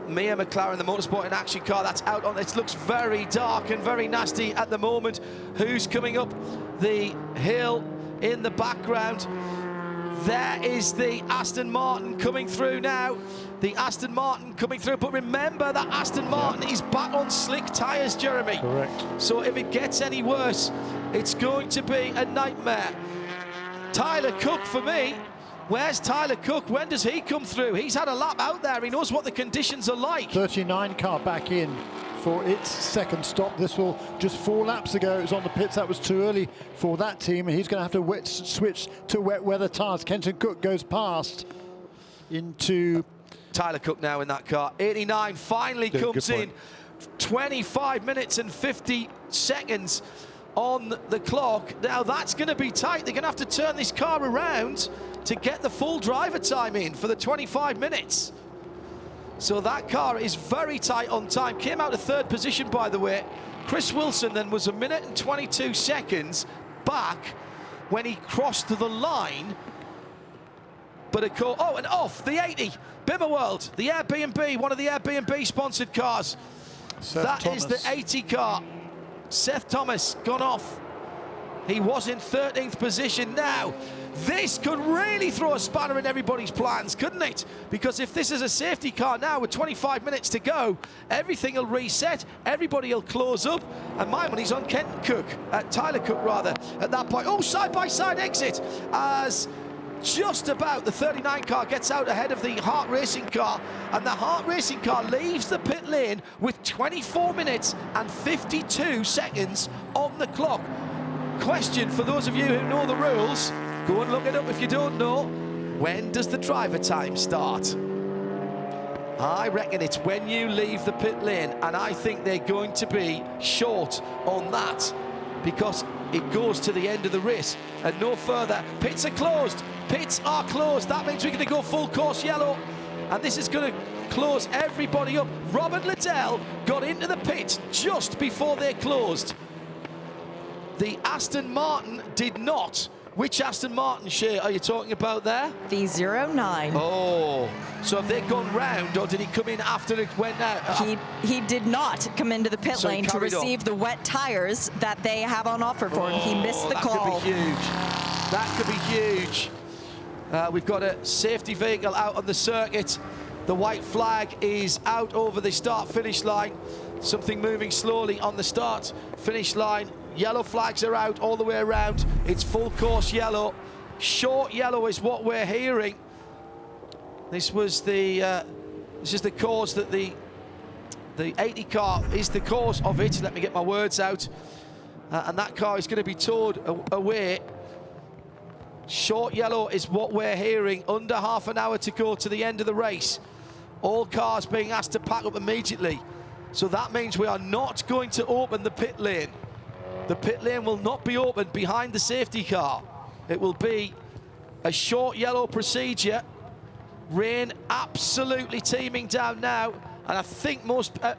Mia McLaren, the Motorsport in Action car. That's out on. It looks very dark and very nasty at the moment. Who's coming up the hill in the background? There is the Aston Martin coming through now. The Aston Martin coming through. But remember that Aston Martin is back on slick tyres, Jeremy. Correct. So if it gets any worse, it's going to be a nightmare. Tyler Cook for me. Where's Tyler Cook? When does he come through? He's had a lap out there. He knows what the conditions are like. 39 car back in for its second stop. This will just 4 laps ago. It was on the pits. That was too early for that team, and he's going to have to switch to wet weather tyres. Kenton Cook goes past into Tyler Cook now in that car. 89 finally comes in. 25 minutes and 50 seconds on the clock. Now that's going to be tight. They're going to have to turn this car around to get the full driver time in for the 25 minutes. So that car is very tight on time. Came out of third position, by the way. Chris Wilson then was 1 minute and 22 seconds back when he crossed the line. But of course, and off the 80, Bimmer World, the Airbnb, one of the Airbnb sponsored cars. That is the 80 car. Seth Thomas gone off. He was in 13th position. Now, this could really throw a spanner in everybody's plans, couldn't it? Because if this is a safety car now with 25 minutes to go, everything will reset, everybody will close up, and my money's on Tyler Cook rather, at that point. Oh, side-by-side exit as just about the 39 car gets out ahead of the Hart Racing car, and the Hart Racing car leaves the pit lane with 24 minutes and 52 seconds on the clock. Question for those of you who know the rules, go and look it up if you don't know. When does the driver time start? I reckon it's when you leave the pit lane, and I think they're going to be short on that because it goes to the end of the race and no further. Pits are closed. Pits are closed. That means we're going to go full course yellow, and this is going to close everybody up. Robert Liddell got into the pits just before they closed. The Aston Martin did not. Which Aston Martin, Shea, are you talking about there? The 09. Oh, so have they gone round, or did he come in after it went out? He did not come into the pit So he lane to carried on. receive the wet tires that they have on offer for him. He missed the call. That could be huge. That could be huge. We've got a safety vehicle out on the circuit. The white flag is out over the start-finish line. Something moving slowly on the start-finish line. Yellow flags are out all the way around. It's full course yellow. Short yellow is what we're hearing. This is the cause that the 80 car is the cause of it. Let me get my words out. And that car is going to be towed away. Short yellow is what we're hearing. Under half an hour to go to the end of the race. All cars being asked to pack up immediately. So that means we are not going to open the pit lane. The pit lane will not be opened behind the safety car. It will be a short yellow procedure. Rain absolutely teeming down now. And I think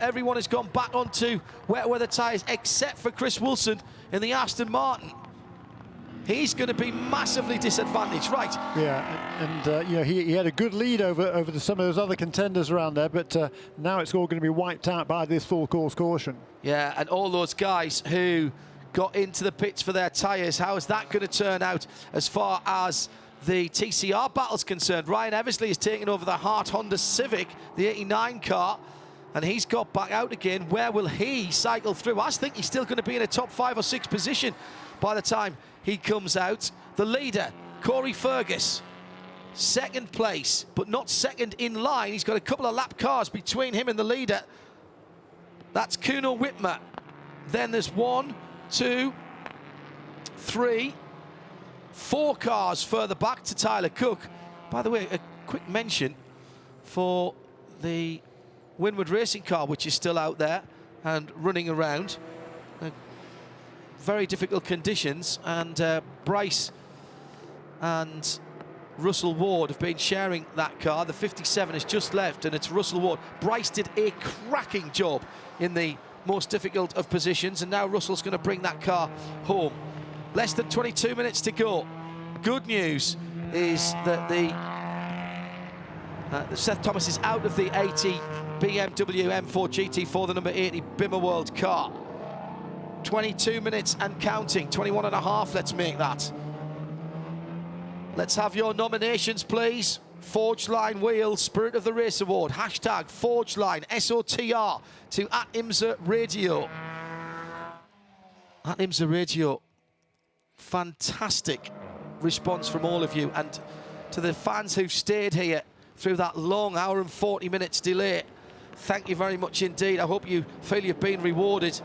everyone has gone back onto wet weather tyres except for Chris Wilson in the Aston Martin. He's going to be massively disadvantaged, right? Yeah, and you know, he had a good lead over some of those other contenders around there, but now it's all going to be wiped out by this full course caution. Yeah, and all those guys who got into the pits for their tyres, how is that going to turn out as far as the TCR battle's concerned? Ryan Eversley is taking over the Hart Honda Civic, the 89 car, and he's got back out again. Where will he cycle through? I think he's still going to be in a top 5 or 6 position by the time he comes out. The leader, Corey Fergus, second place, but not second in line. He's got a couple of lap cars between him and the leader. That's Kuno Whitmer. Then there's 1, 2, 3, 4 cars further back to Tyler Cook. By the way, a quick mention for the Winward Racing car, which is still out there and running around. Very difficult conditions, and Bryce and Russell Ward have been sharing that car. The 57 has just left, and it's Russell Ward. Bryce did a cracking job in the most difficult of positions, and now Russell's going to bring that car home. Less than 22 minutes to go. Good news is that the Seth Thomas is out of the 80 BMW M4 GT4, the number 80 Bimmer World car. 22 minutes and counting, 21 and a half, let's make that. Let's have your nominations, please. Forge Line Wheel, Spirit of the Race Award, hashtag Forge Line, SOTR to @IMSA Radio. @IMSA Radio, fantastic response from all of you, and to the fans who've stayed here through that long hour and 40 minutes delay, thank you very much indeed. I hope you feel you've been rewarded.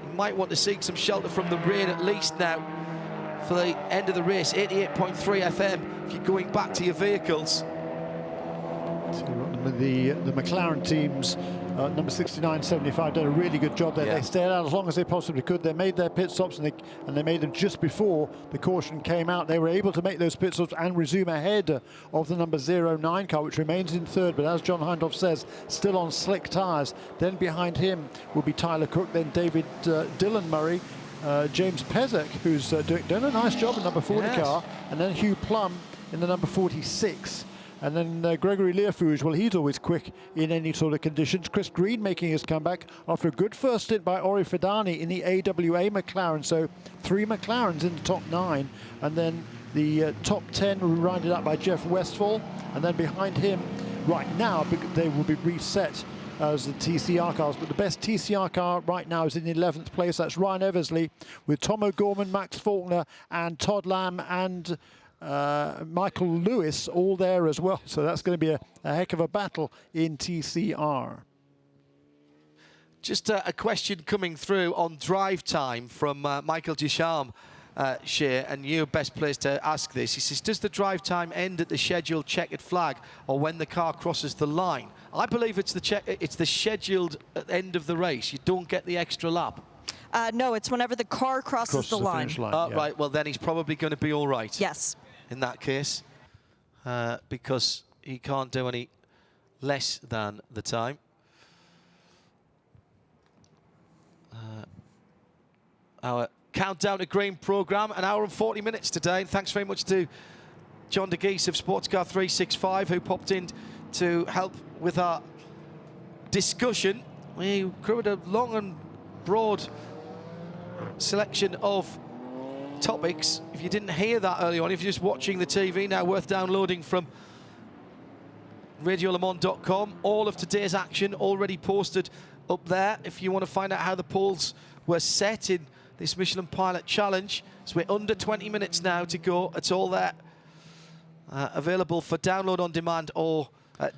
You might want to seek some shelter from the rain at least now for the end of the race. 88.3 FM if you're going back to your vehicles. The McLaren teams, number 69, 75, done a really good job there. Yeah. They stayed out as long as they possibly could. They made their pit stops, and they made them just before the caution came out. They were able to make those pit stops and resume ahead of the number 09 car, which remains in third, but as John Hindhaugh says, still on slick tyres. Then behind him will be Tyler Cook, then David Dylan Murray, James Pezek, who's doing a nice job in number 40 car, and then Hugh Plum in the number 46. And then Gregory Learfouge, well, he's always quick in any sort of conditions. Chris Green making his comeback after a good first stint by Ori Fidani in the AWA McLaren. So 3 McLarens in the top 9. And then the top 10 were rounded up by Jeff Westphal. And then behind him, right now, they will be reset as the TCR cars. But the best TCR car right now is in 11th place. That's Ryan Eversley with Tom O'Gorman, Max Faulkner, and Todd Lamb, and Michael Lewis all there as well. So that's going to be a heck of a battle in TCR. Just a question coming through on drive time from Michael Ducharme, Shea, and you're best placed to ask this. He says, does the drive time end at the scheduled checkered flag or when the car crosses the line? I believe it's the scheduled end of the race. You don't get the extra lap. No, it's whenever the car crosses the line. Yeah. Right, well then he's probably going to be all right. Yes. In that case, because he can't do any less than the time. Our countdown to green programme, an hour and 40 minutes today. And thanks very much to John de Geese of Sportscar 365, who popped in to help with our discussion. We covered a long and broad selection of topics. If you didn't hear that early on, if you're just watching the TV now, worth downloading from radiolemans.com. All of today's action already posted up there if you want to find out how the polls were set in this Michelin Pilot Challenge. So we're under 20 minutes now to go. It's all there, available for download on demand or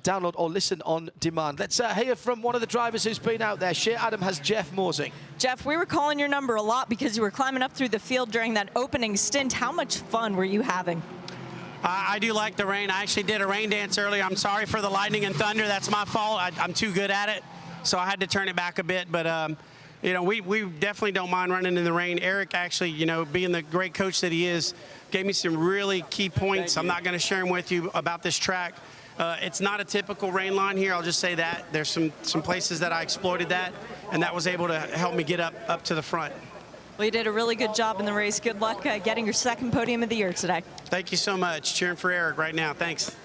download or listen on demand. Let's hear from one of the drivers who's been out there. Shea Adam has Jeff Mosing. Jeff, we were calling your number a lot because you were climbing up through the field during that opening stint. How much fun were you having? I do like the rain. I actually did a rain dance earlier. I'm sorry for the lightning and thunder. That's my fault. I'm too good at it, so I had to turn it back a bit. But you know, we definitely don't mind running in the rain. Eric actually, you know, being the great coach that he is, gave me some really key points. I'm not going to share them with you about this track. It's not a typical rain line here. I'll just say that. There's some places that I exploited that, and that was able to help me get up to the front. Well, you did a really good job in the race. Good luck getting your second podium of the year today. Thank you so much. Cheering for Eric right now. Thanks.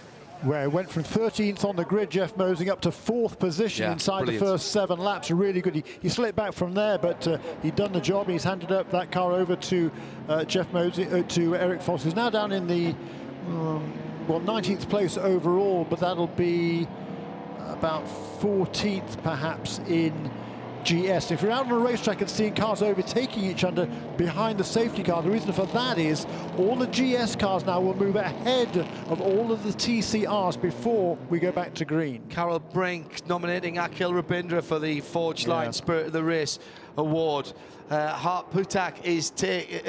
Where it went from 13th on the grid, Jeff Mosing, up to 4th position inside the first 7 laps. Really good. He slipped back from there, but he'd done the job. He's handed up that car over to Jeff Mosing, to Eric Foss, who's now down in the, well, 19th place overall, but that'll be about 14th perhaps in GS. If you're out on a racetrack and seeing cars overtaking each other behind the safety car, the reason for that is all the GS cars now will move ahead of all of the TCRs before we go back to green. Carol Brink nominating Akhil Rabindra for the Forge Line Spirit of the Race award. Hart Putak is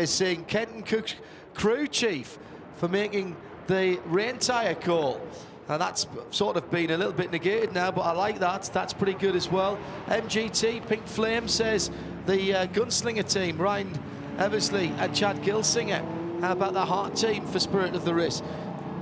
saying Kenton Cook crew chief for making the rain tyre call. And that's sort of been a little bit negated now, but I like that. That's pretty good as well. MGT, Pink Flame, says the Gunslinger team, Ryan Eversley and Chad Gilsinger. How about the Hart team for Spirit of the Race?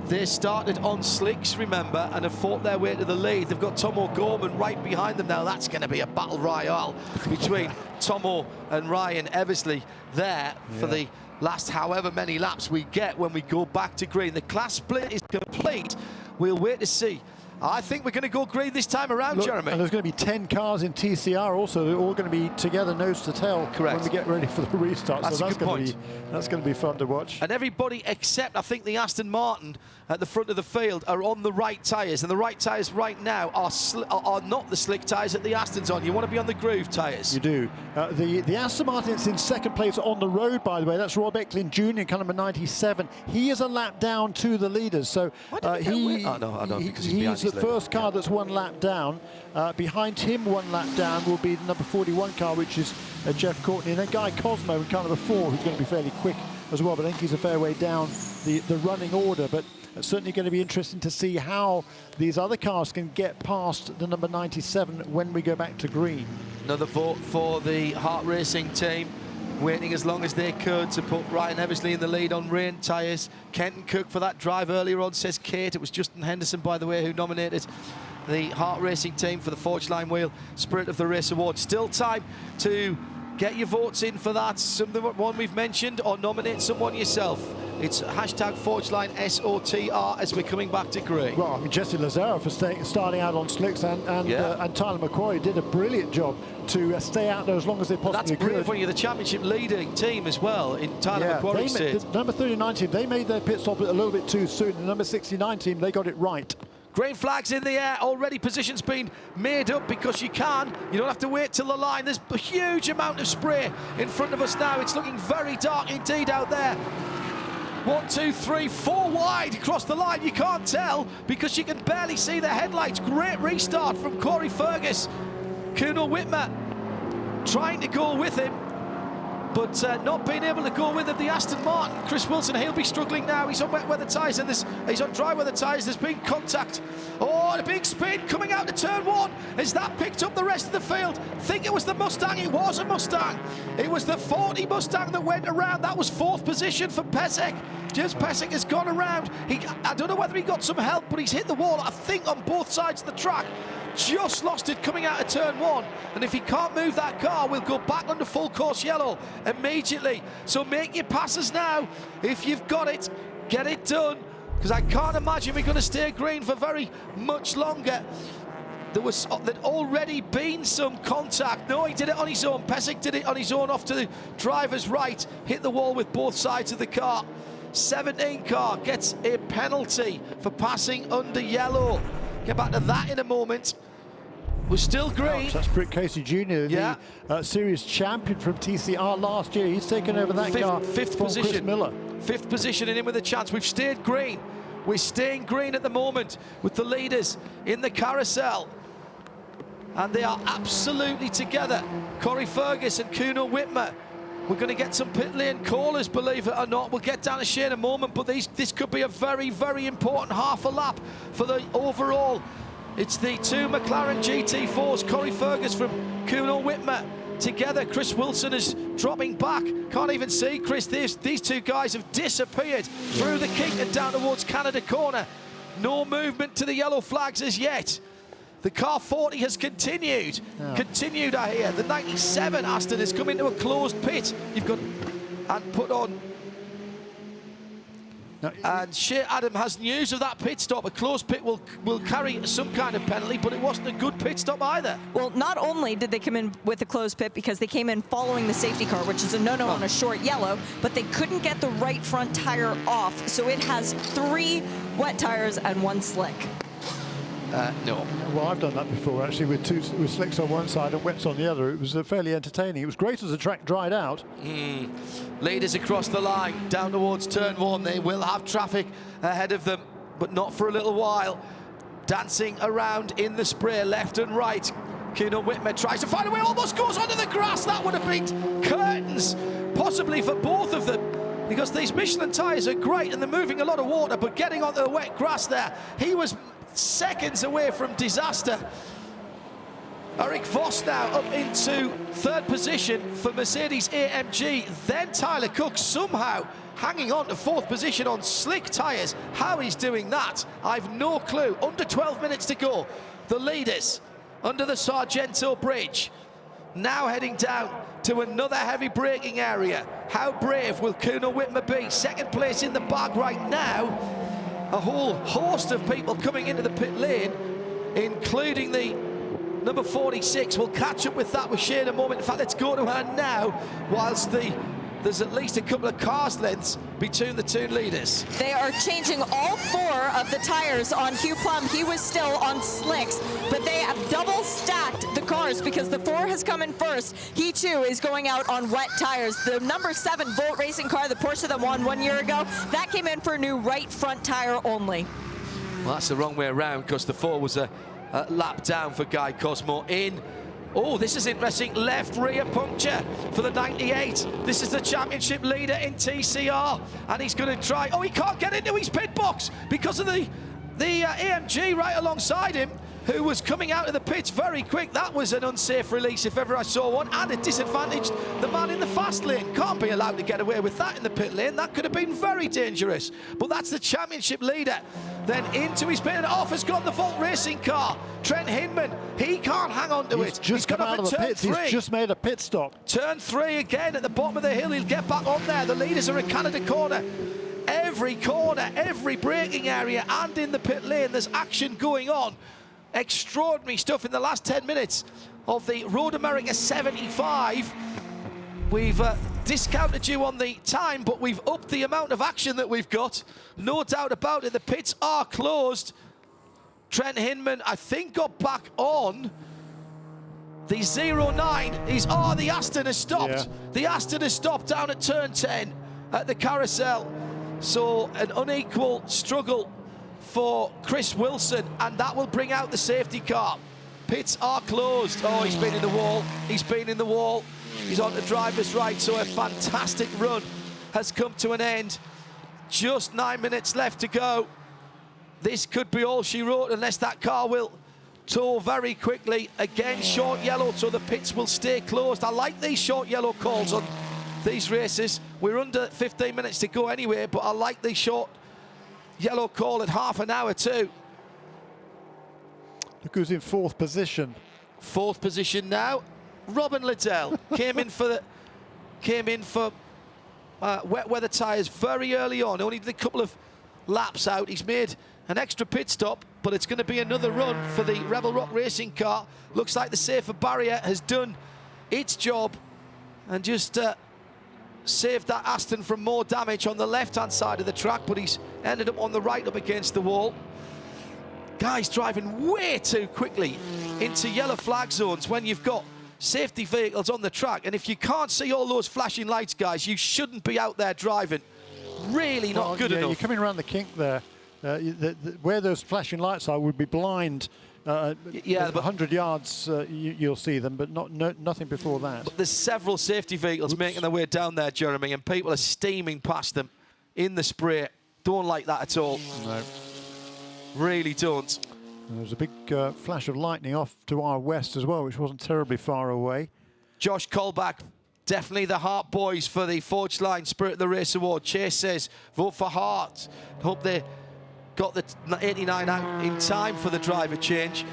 They started on slicks, remember, and have fought their way to the lead. They've got Tomo Gorman right behind them now. That's going to be a battle royale between Tomo and Ryan Eversley there for the last however many laps we get when we go back to green. The class split is complete. We'll wait to see. I think we're going to go green this time around, Jeremy. And there's going to be 10 cars in TCR also. They're all going to be together nose to tail when we get ready for the restart. That's a good point. That's going to be fun to watch. And everybody except, I think, the Aston Martin at the front of the field are on the right tyres. And the right tyres right now are not the slick tyres that the Aston's on. You want to be on the groove tyres. You do. The Aston Martin's in second place on the road, by the way. That's Rob Ecklin Jr., car number 97. He is a lap down to the leaders. So he's the first car that's 1 lap down. Behind him 1 lap down will be the number 41 car, which is Jeff Courtney. And then Guy Cosmo in car number 4, who's going to be fairly quick as well. But I think he's a fair way down the running order. But it's certainly going to be interesting to see how these other cars can get past the number 97 when we go back to green. Another vote for the Hart Racing team, waiting as long as they could to put Ryan Eversley in the lead on rain tyres. Kenton Cook for that drive earlier on, says Kate. It was Justin Henderson, by the way, who nominated the Hart Racing team for the Forge Line Wheel Spirit of the Race Award. Still time to get your votes in for that. Someone we've mentioned, or nominate someone yourself. It's hashtag Forgeline SOTR as we're coming back to green. Well, I mean, Jesse Lazaro for starting out on slicks, and Tyler McQuarrie did a brilliant job to stay out there as long as they possibly could. That's brave when you're the championship leading team as well in Tyler McQuarrie's team. The number 39 team, they made their pit stop a little bit too soon. The number 69 team, they got it right. Green flags in the air, already positions being made up because you can. You don't have to wait till the line. There's a huge amount of spray in front of us now. It's looking very dark indeed out there. 1, 2, 3, 4 wide across the line. You can't tell because you can barely see the headlights. Great restart from Corey Fergus. Kuno Whitmer trying to go with him. but not being able to go with it. The Aston Martin, Chris Wilson, he'll be struggling now. He's on wet weather tyres, and he's on dry weather tyres. There's been contact. Oh, a big spin coming out to turn 1. Has that picked up the rest of the field? Think it was the Mustang. It was a Mustang. It was the 40 Mustang that went around. That was 4th position for Pesek. James Pesek has gone around. I don't know whether he got some help, but he's hit the wall, I think, on both sides of the track. Just lost it coming out of turn 1, and if he can't move that car, we'll go back under full course yellow immediately. So make your passes now. If you've got it, get it done, because I can't imagine we're going to stay green for very much longer. There'd already been some contact. No, he did it on his own. Pesek did it on his own off to the driver's right, hit the wall with both sides of the car. 17 car gets a penalty for passing under yellow. Get back to that in a moment. We're still green. That's Britt Casey Jr., yeah. the series champion from TCR last year. He's taken over that car fifth from position. Chris Miller. 5th position and in with a chance. We've stayed green. We're staying green at the moment with the leaders in the carousel. And they are absolutely together. Corey Fergus and Kuno Whitmer. We're going to get some pit lane callers, believe it or not. We'll get down to Shane in a moment, but this could be a very, very important half a lap for the overall. It's the 2 McLaren GT4s, Corey Fergus from Kuno Whitmer. Together, Chris Wilson is dropping back. Can't even see Chris. These 2 guys have disappeared through the kink and down towards Canada Corner. No movement to the yellow flags as yet. The car 40 has continued. Continued, I hear. The 97 Aston has come into a closed pit. You've got and put on. And Shea Adam has news of that pit stop. A closed pit will carry some kind of penalty, but it wasn't a good pit stop either. Well, not only did they come in with a closed pit because they came in following the safety car, which is a no-no on a short yellow, but they couldn't get the right front tire off, so it has 3 wet tires and 1 slick. No. Well, I've done that before, actually, with slicks on one side and wets on the other. It was fairly entertaining. It was great as the track dried out. Leaders across the line, down towards turn 1. They will have traffic ahead of them, but not for a little while. Dancing around in the spray, left and right. Kuno Whitmer tries to find a way, almost goes onto the grass. That would have been curtains, possibly for both of them, because these Michelin tyres are great and they're moving a lot of water, but getting onto the wet grass there, he was seconds away from disaster. Eric Voss now up into 3rd position for Mercedes AMG. Then Tyler Cook somehow hanging on to 4th position on slick tyres. How he's doing that, I've no clue. Under 12 minutes to go. The leaders under the Sargento Bridge. Now heading down to another heavy braking area. How brave will Kuno Whitmer be? 2nd place in the bag right now. A whole host of people coming into the pit lane, including the number 46. We'll catch up with that with Shane in a moment. In fact, let's go to her now, whilst there's at least a couple of cars lengths between the 2 leaders. They are changing all 4 of the tires on Hugh Plum. He was still on slicks, but they have double stacked the cars because the 4 has come in first. He too is going out on wet tires. The number 7 Volt Racing car, the Porsche that won 1 year ago, that came in for a new right front tire only. Well, that's the wrong way around, because the 4 was a lap down for Guy Cosmo in. Oh, this is interesting. Left rear puncture for the 98. This is the championship leader in TCR, and he's going to try. Oh, he can't get into his pit box because of the AMG right alongside him, who was coming out of the pits very quick. That was an unsafe release if ever I saw one, and it disadvantaged the man in the fast lane. Can't be allowed to get away with that in the pit lane. That could have been very dangerous. But that's the championship leader. Then into his pit, and off has gone the Volt Racing car. Trent Hinman, he can't hang on to it. He's come out of the pits. He's just made a pit stop. Turn 3 again at the bottom of the hill. He'll get back on there. The leaders are in Canada Corner. Every corner, every braking area, and in the pit lane, there's action going on. Extraordinary stuff in the last 10 minutes of the Road America 75. We've discounted you on the time, but we've upped the amount of action that we've got. No doubt about it. The pits are closed. Trent Hinman, I think, got back on. The 09 is, the Aston has stopped. Yeah. The Aston has stopped down at turn 10 at the carousel. So an unequal struggle for Chris Wilson, and that will bring out the safety car. Pits are closed. Oh, he's been in the wall. He's been in the wall. He's on the driver's right, so a fantastic run has come to an end. Just 9 minutes left to go. This could be all she wrote unless that car will tow very quickly. Again, short yellow, so the pits will stay closed. I like these short yellow calls on these races. We're under 15 minutes to go anyway, but I like the short yellow call at half an hour too. Look who's in fourth position. Fourth position now. Robin Liddell came in for wet weather tyres very early on. Only did a couple of laps out. He's made an extra pit stop, but it's going to be another run for the Rebel Rock racing car. Looks like the safer barrier has done its job and just saved that Aston from more damage on the left-hand side of the track, but he's ended up on the right up against the wall. Guys driving way too quickly into yellow flag zones when you've got safety vehicles on the track, and if you can't see all those flashing lights, guys, you shouldn't be out there driving. Really not good enough. You're coming around the kink there. Where those flashing lights are would be blind. Yeah, but 100 yards you'll see them, but nothing before that. But there's several safety vehicles making their way down there, Jeremy, and people are steaming past them in the spray. Don't like that at all. No. Really don't. There's a big flash of lightning off to our west as well, which wasn't terribly far away. Josh Colback, definitely the Hart boys for the Forge Line Spirit of the Race Award. Chase says, vote for Hart. Hope they got the 89 out in time for the driver change.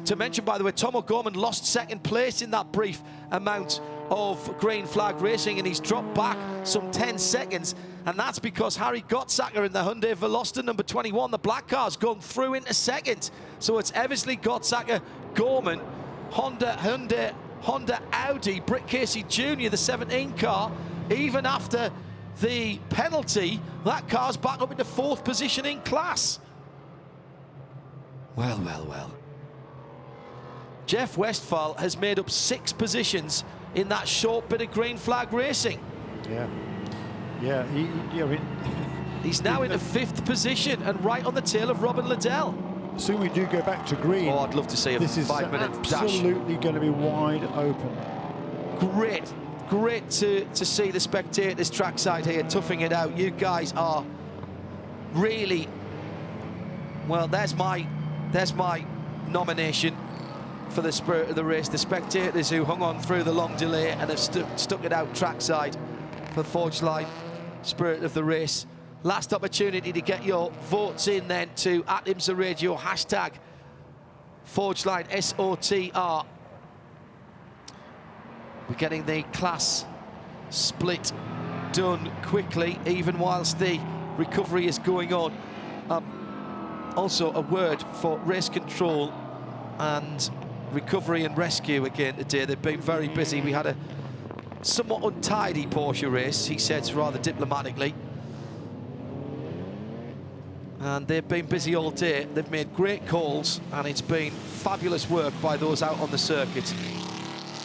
To mention, by the way, Tom O'Gorman lost second place in that brief amount of green flag racing, and he's dropped back some 10 seconds, and that's because Harry Gottsacker in the Hyundai Veloster number 21, the black car's gone through into second. So it's Eversley, Gottsacker, Gorman, Honda, Hyundai, Honda, Audi, Britt Casey Jr., the 17 car. Even after the penalty, that car's back up into fourth position in class. Well, well, well. Jeff Westphal has made up 6 positions in that short bit of green flag racing. Yeah, he's now in the 5th position and right on the tail of Robin Liddell. Soon we do go back to green. Oh, I'd love to see a 5-minute dash. This is absolutely going to be wide open. Great to see the spectators trackside here toughing it out. You guys are really, well, there's my nomination for the spirit of the race. The spectators who hung on through the long delay and have stuck it out trackside for Forge Line Spirit of the Race. Last opportunity to get your votes in then to @IMSA Radio, hashtag Forge Line SOTR. We're getting the class split done quickly, even whilst the recovery is going on. Also a word for race control and recovery and rescue again today. They've been very busy. We had a somewhat untidy Porsche race, he said rather diplomatically. And they've been busy all day. They've made great calls, and it's been fabulous work by those out on the circuit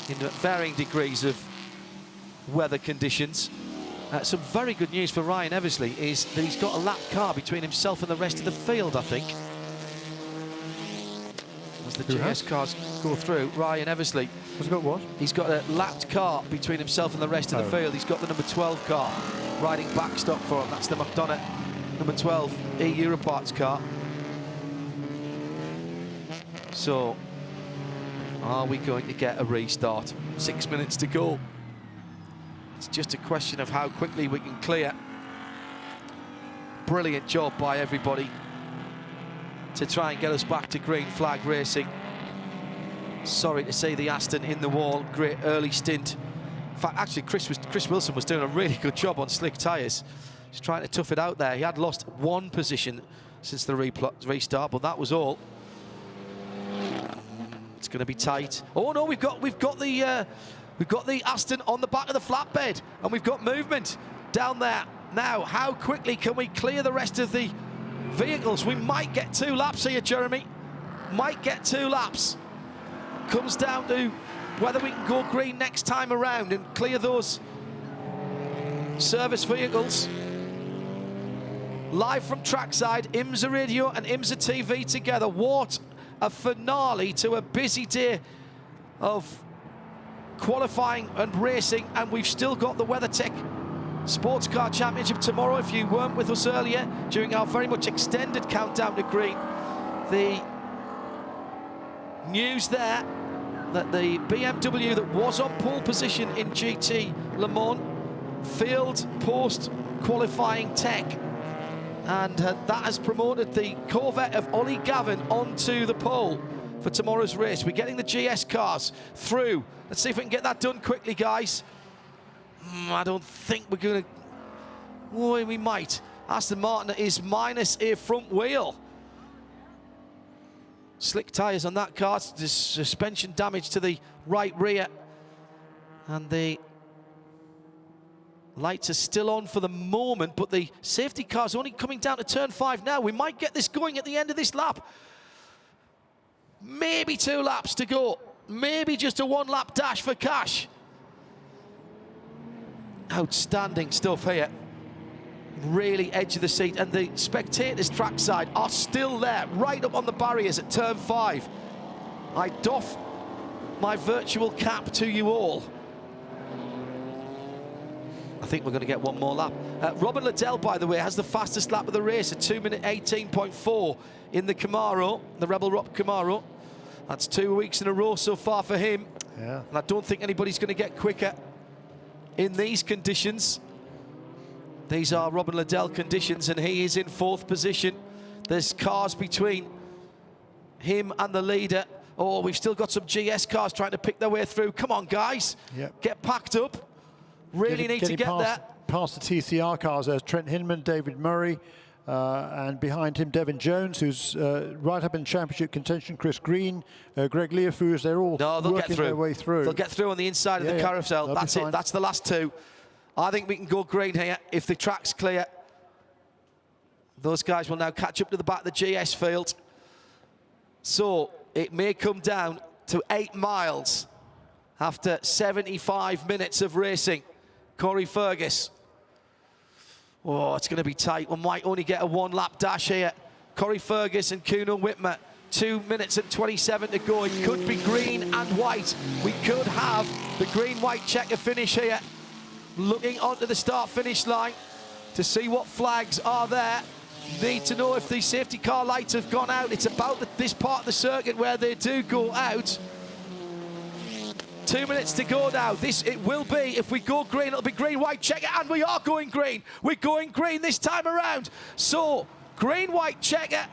in varying degrees of weather conditions. Some very good news for Ryan Eversley is that he's got a lap car between himself and the rest of the field, I think. As the GS cars go through, Ryan Eversley has got what? He's got a lapped car between himself and the rest of the field. He's got the number 12 car riding backstop for him. That's the McDonough number 12 E-Europarts car. So, are we going to get a restart? 6 minutes to go. It's just a question of how quickly we can clear. Brilliant job by everybody to try and get us back to green flag racing. Sorry to see the Aston in the wall. Great early stint. In fact, actually, Chris Wilson was doing a really good job on slick tyres. He's trying to tough it out there. He had lost 1 position since the restart, but that was all. It's going to be tight. Oh no, we've got the Aston on the back of the flatbed, and we've got movement down there. Now, how quickly can we clear the rest of the vehicles? We might get 2 laps here, Jeremy. Might get 2 laps. Comes down to whether we can go green next time around and clear those service vehicles. Live from trackside, IMSA Radio and IMSA TV together. What a finale to a busy day of qualifying and racing, and we've still got the WeatherTech Sports Car Championship tomorrow. If you weren't with us earlier during our very much extended countdown to green, the news there that the BMW that was on pole position in GT Le Mans failed post-qualifying tech, and that has promoted the Corvette of Ollie Gavin onto the pole for tomorrow's race. We're getting the GS cars through. Let's see if we can get that done quickly, guys. I don't think we're going to... Oh, we might. Aston Martin is minus a front wheel. Slick tyres on that car. There's suspension damage to the right rear. And the lights are still on for the moment, but the safety car's only coming down to turn 5 now. We might get this going at the end of this lap. Maybe 2 laps to go. Maybe just a 1-lap dash for cash. Outstanding stuff here. Really edge of the seat, and the spectators trackside are still there, right up on the barriers at turn 5. I doff my virtual cap to you all. I think we're going to get one more lap. Robin Liddell, by the way, has the fastest lap of the race at 2 minute 18.4 in the Camaro, the Rebel Rock Camaro. That's 2 weeks in a row so far for him. Yeah. And I don't think anybody's going to get quicker in these conditions. These are Robin Liddell conditions, and he is in 4th position. There's cars between him and the leader. Oh, we've still got some GS cars trying to pick their way through. Come on, guys. Yep. Get packed up. Really need to get there. Past the TCR cars, there's Trent Hinman, David Murray, and behind him Devin Jones, who's right up in championship contention, Chris Green, Greg Leofus. They're all working their way through. They'll get through on the inside of the carousel. That's it. That's the last 2. I think we can go green here if the track's clear. Those guys will now catch up to the back of the GS field. So it may come down to 8 miles after 75 minutes of racing. Corey Fergus. Oh, it's going to be tight. We might only get a 1-lap dash here. Corey Fergus and Kuno Whitmer. 2 minutes and 27 to go. It could be green and white. We could have the green-white checker finish here. Looking onto the start-finish line to see what flags are there. Need to know if the safety car lights have gone out. It's about this part of the circuit where they do go out. 2 minutes to go now. It will be, if we go green, it'll be green, white, checker, and we are going green. We're going green this time around. So, green, white, checker.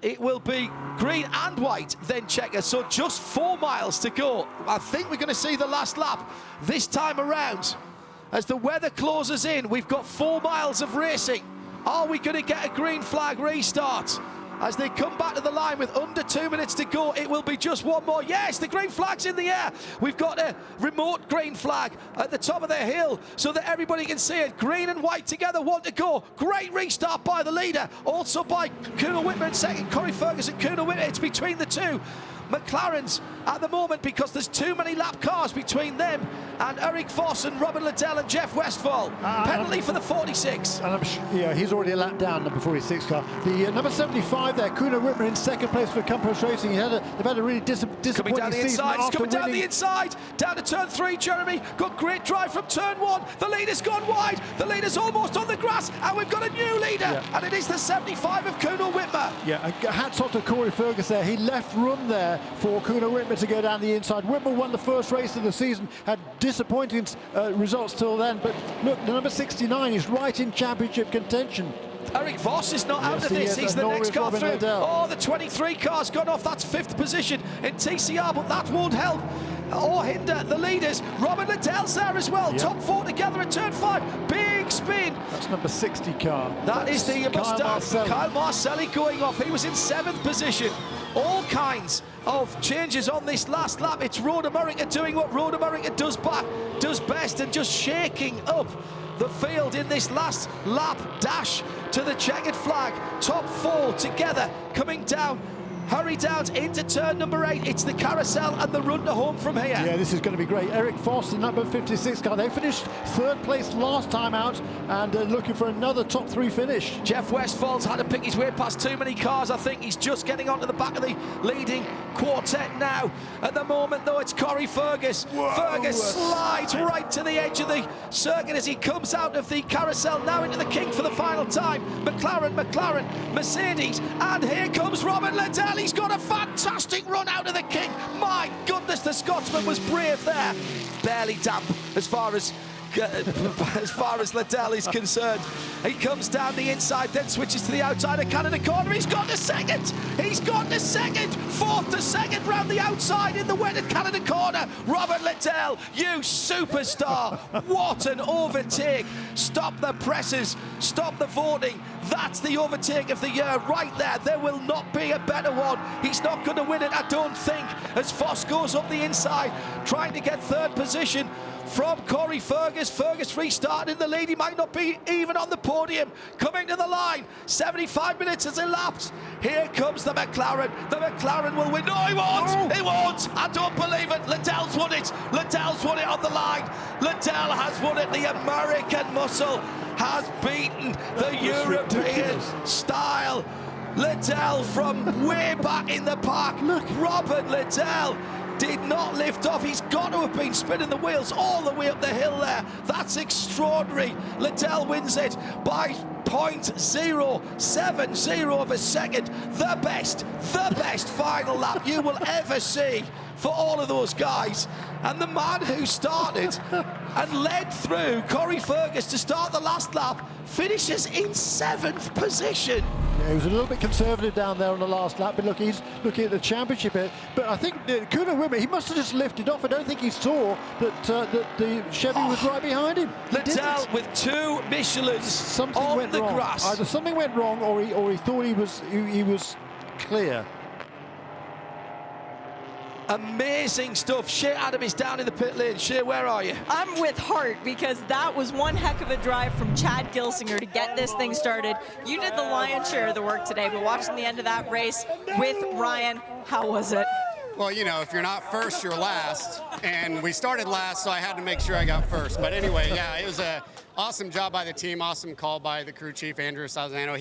It will be green and white, then checker. So just 4 miles to go. I think we're going to see the last lap this time around. As the weather closes in, we've got 4 miles of racing. Are we going to get a green flag restart? As they come back to the line with under 2 minutes to go, it will be just one more. Yes, the green flag's in the air. We've got a remote green flag at the top of the hill so that everybody can see it. Green and white together, 1 to go. Great restart by the leader. Also by Kuno Whitmer in second. Corey Ferguson, Kuno Whitmer. It's between the 2 McLarens at the moment because there's too many lap cars between them and Eric Voss and Robin Liddell and Jeff Westphal. Penalty for the 46. And yeah, he's already a lap down, number 46 car. The number 75 there, Kuno Whitmer in second place for Campos Racing. They've had a really disappointing coming down the season. Inside. It's coming down the inside, down to turn 3, Jeremy. Got great drive from turn 1. The leader's gone wide. The leader's almost on the grass, and we've got a new leader, and it is the 75 of Kuno Whitmer. Yeah, and hats off to Corey Fergus there. He left room there for Kuno Whitmer to go down the inside. Whitmer won the first race of the season, had disappointing results till then, but look, the number 69 is right in championship contention. Eric Voss is not out of this. He's the next car through. Oh, the 23 car's gone off. That's 5th position in TCR, but that won't help or hinder the leaders. Robin Liddell's there as well. Top 4 together at turn 5. Big spin. That's number 60 car. That's the Mustang. Kyle Marcelli going off. He was in 7th position. All kinds of changes on this last lap. It's Road America doing what Road America does best, and just shaking up the field in this last lap dash to the checkered flag. Top 4 together coming down Hurry down into turn number 8. It's the carousel and the run to home from here. Yeah, this is going to be great. Eric Foss, the number 56 car. They finished 3rd place last time out and looking for another top 3 finish. Jeff Westfall's had to pick his way past too many cars. I think he's just getting onto the back of the leading quartet now. At the moment, though, it's Corey Fergus. Whoa. Fergus slides right to the edge of the circuit as he comes out of the carousel, now into the King for the final time. McLaren, Mercedes, and here comes Robert Liddell. He's got a fantastic run out of the King. My goodness, the Scotsman was brave there. Barely damp as far as Liddell is concerned. He comes down the inside, then switches to the outside of Canada corner. He's got to second. He's got to second. 4th to 2nd round the outside in the wetted Canada corner. Robert Liddell, you superstar. What an overtake. Stop the presses. Stop the voting. That's the overtake of the year right there. There will not be a better one. He's not going to win it, I don't think, as Foss goes up the inside, trying to get 3rd position from Corey Fergus. Fergus restarted in the lead. He might not be even on the podium. Coming to the line. 75 minutes has elapsed. Here comes the McLaren. The McLaren will win. No, he won't. Oh. He won't. I don't believe it. Liddell's won it. Liddell's won it on the line. Liddell has won it. The American muscle has beaten the European style. Liddell from way back in the park. Look. Robert Liddell did not lift off. He's got to have been spinning the wheels all the way up the hill there. That's extraordinary. Liddell wins it by 0.070 of a second. The best final lap you will ever see for all of those guys. And the man who started and led through, Corey Fergus, to start the last lap, finishes in 7th position. Yeah, he was a little bit conservative down there on the last lap, but look, he's looking at the championship here. But I think Kuno Wimmer, he must have just lifted off. I don't think he saw that the Chevy was right behind him. Liddell with 2 Michelins Something on went the wrong. grass. Either something went wrong, or he thought he was clear. Amazing stuff. Shea Adam is down in the pit lane. Shea, where are you? I'm with Hart because that was one heck of a drive from Chad Gilsinger to get this thing started. You did the lion's share of the work today, but watching the end of that race with Ryan, how was it? Well, you know, if you're not first, you're last. And we started last, so I had to make sure I got first. But anyway, yeah, it was an awesome job by the team, awesome call by the crew chief, Andrew Salzano.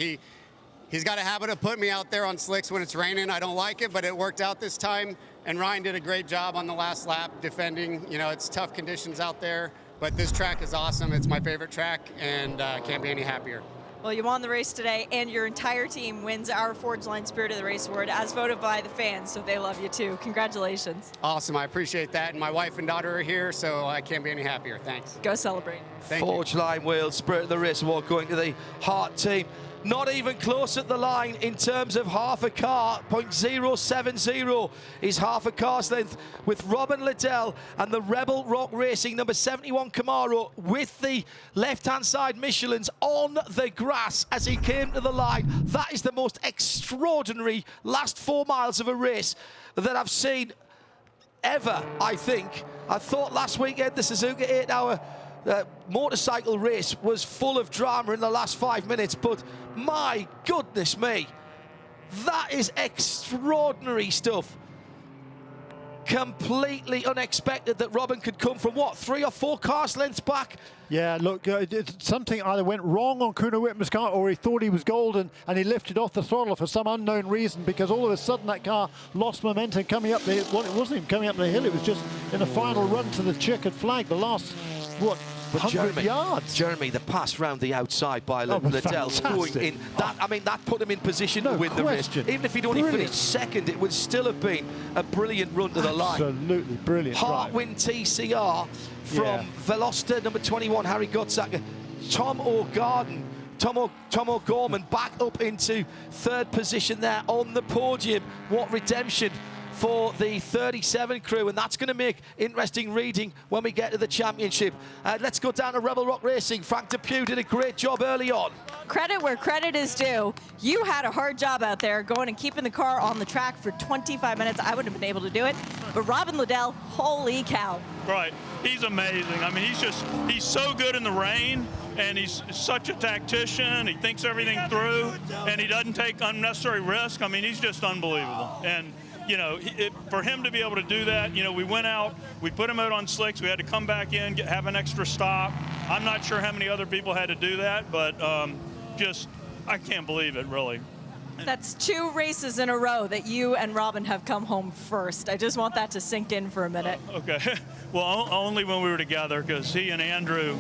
He's got a habit of putting me out there on slicks when it's raining. I don't like it, but it worked out this time. And Ryan did a great job on the last lap defending. You know, it's tough conditions out there, but this track is awesome. It's my favorite track, and can't be any happier. Well, you won the race today, and your entire team wins our Forge Line Spirit of the Race Award, as voted by the fans, so they love you too. Congratulations. Awesome, I appreciate that. And my wife and daughter are here, so I can't be any happier. Thanks. Go celebrate. Thank you. Forge Line Wheels, Spirit of the Race Award going to the Hart team. Not even close at the line in terms of half a car. 0.070 is half a car's length with Robin Liddell and the Rebel Rock Racing number 71 Camaro with the left-hand side Michelins on the grass as he came to the line. That is the most extraordinary last 4 miles of a race that I've seen ever, I think. I thought last weekend the Suzuka 8-hour motorcycle race was full of drama in the last 5 minutes, but my goodness me, that is extraordinary stuff. Completely unexpected that Robin could come from, what, 3 or 4 cars lengths back? Yeah, look, something either went wrong on Kuno Whitmer's car, or he thought he was golden and he lifted off the throttle for some unknown reason, because all of a sudden that car lost momentum coming up the hill. Well, it wasn't even coming up the hill, it was just in a final run to the checkered flag, the last, what, 100 yards. Jeremy, the pass round the outside by Liddell going in, that put him in position to win the race. Even if he'd only finished second, it would still have been a brilliant run to the line. Absolutely brilliant. Hartwin TCR from Veloster number 21, Harry Gottsacker. Tom O'Gorman back up into 3rd position there on the podium. What redemption for the 37 crew, and that's going to make interesting reading when we get to the championship. Let's go down to Rebel Rock Racing. Frank Depew did a great job early on. Credit where credit is due. You had a hard job out there going and keeping the car on the track for 25 minutes. I wouldn't have been able to do it. But Robin Liddell, holy cow. Right, he's amazing. I mean, he's so good in the rain, and he's such a tactician. He thinks everything through, and he doesn't take unnecessary risk. I mean, he's just unbelievable. And you know, for him to be able to do that, you know, we went out, we put him out on slicks, we had to come back in, have an extra stop. I'm not sure how many other people had to do that, but just, I can't believe it, really. That's 2 races in a row that you and Robin have come home first. I just want that to sink in for a minute. Okay. Well, only when we were together, because he and Andrew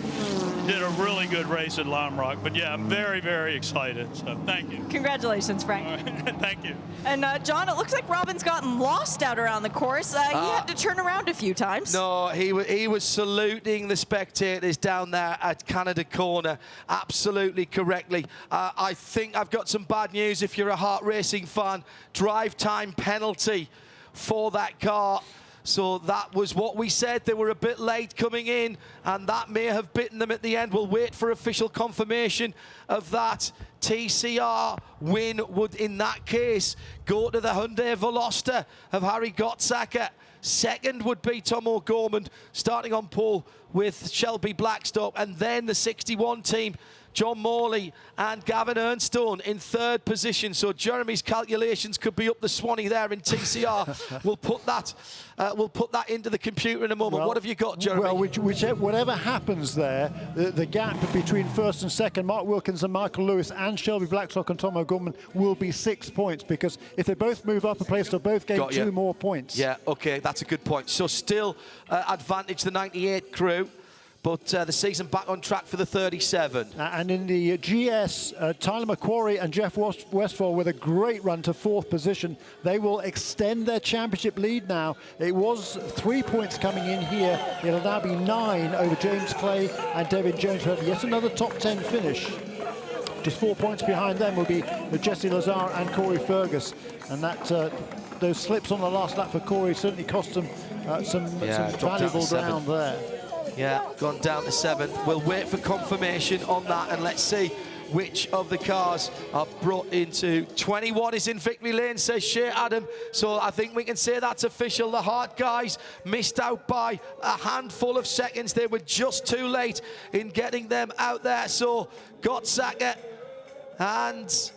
did a really good race at Lime Rock. But yeah, I'm very, very excited. So thank you. Congratulations, Frank. Thank you. And John, it looks like Robin's gotten lost out around the course. He had to turn around a few times. No, he was saluting the spectators down there at Canada Corner absolutely correctly. I think I've got some bad news if you're a Hart Racing fan. Drive time penalty for that car. So that was what we said. They were a bit late coming in, and that may have bitten them at the end. We'll wait for official confirmation of that. TCR win would, in that case, go to the Hyundai Veloster of Harry Gottsacker. Second would be Tom O'Gorman, starting on pole with Shelby Blackstock, and then the 61 team, John Morley and Gavin Ernstone in third position. So Jeremy's calculations could be up the Swanee there in TCR. We'll put that into the computer in a moment. Well, what have you got, Jeremy? Well, whatever happens there, the gap between first and second, Mark Wilkins and Michael Lewis and Shelby Blackstock and Tom O'Gorman will be 6 points, because if they both move up a place, they'll both gain 2 more points. Yeah, okay, that's a good point. So still advantage the 98 crew. But the season back on track for the 37. And in the GS, Tyler McQuarrie and Jeff Westphal with a great run to 4th position. They will extend their championship lead now. It was 3 points coming in here. It'll now be 9 over James Clay and David Jones, who have yet another top 10 finish. Just 4 points behind them will be Jesse Lazar and Corey Fergus. And that those slips on the last lap for Corey certainly cost them some valuable ground there. Yeah, gone down to 7th. We'll wait for confirmation on that, and let's see which of the cars are brought into. 21 is in victory lane, says Shea Adam. So I think we can say that's official. The Hart guys missed out by a handful of seconds. They were just too late in getting them out there. So Gottsacker and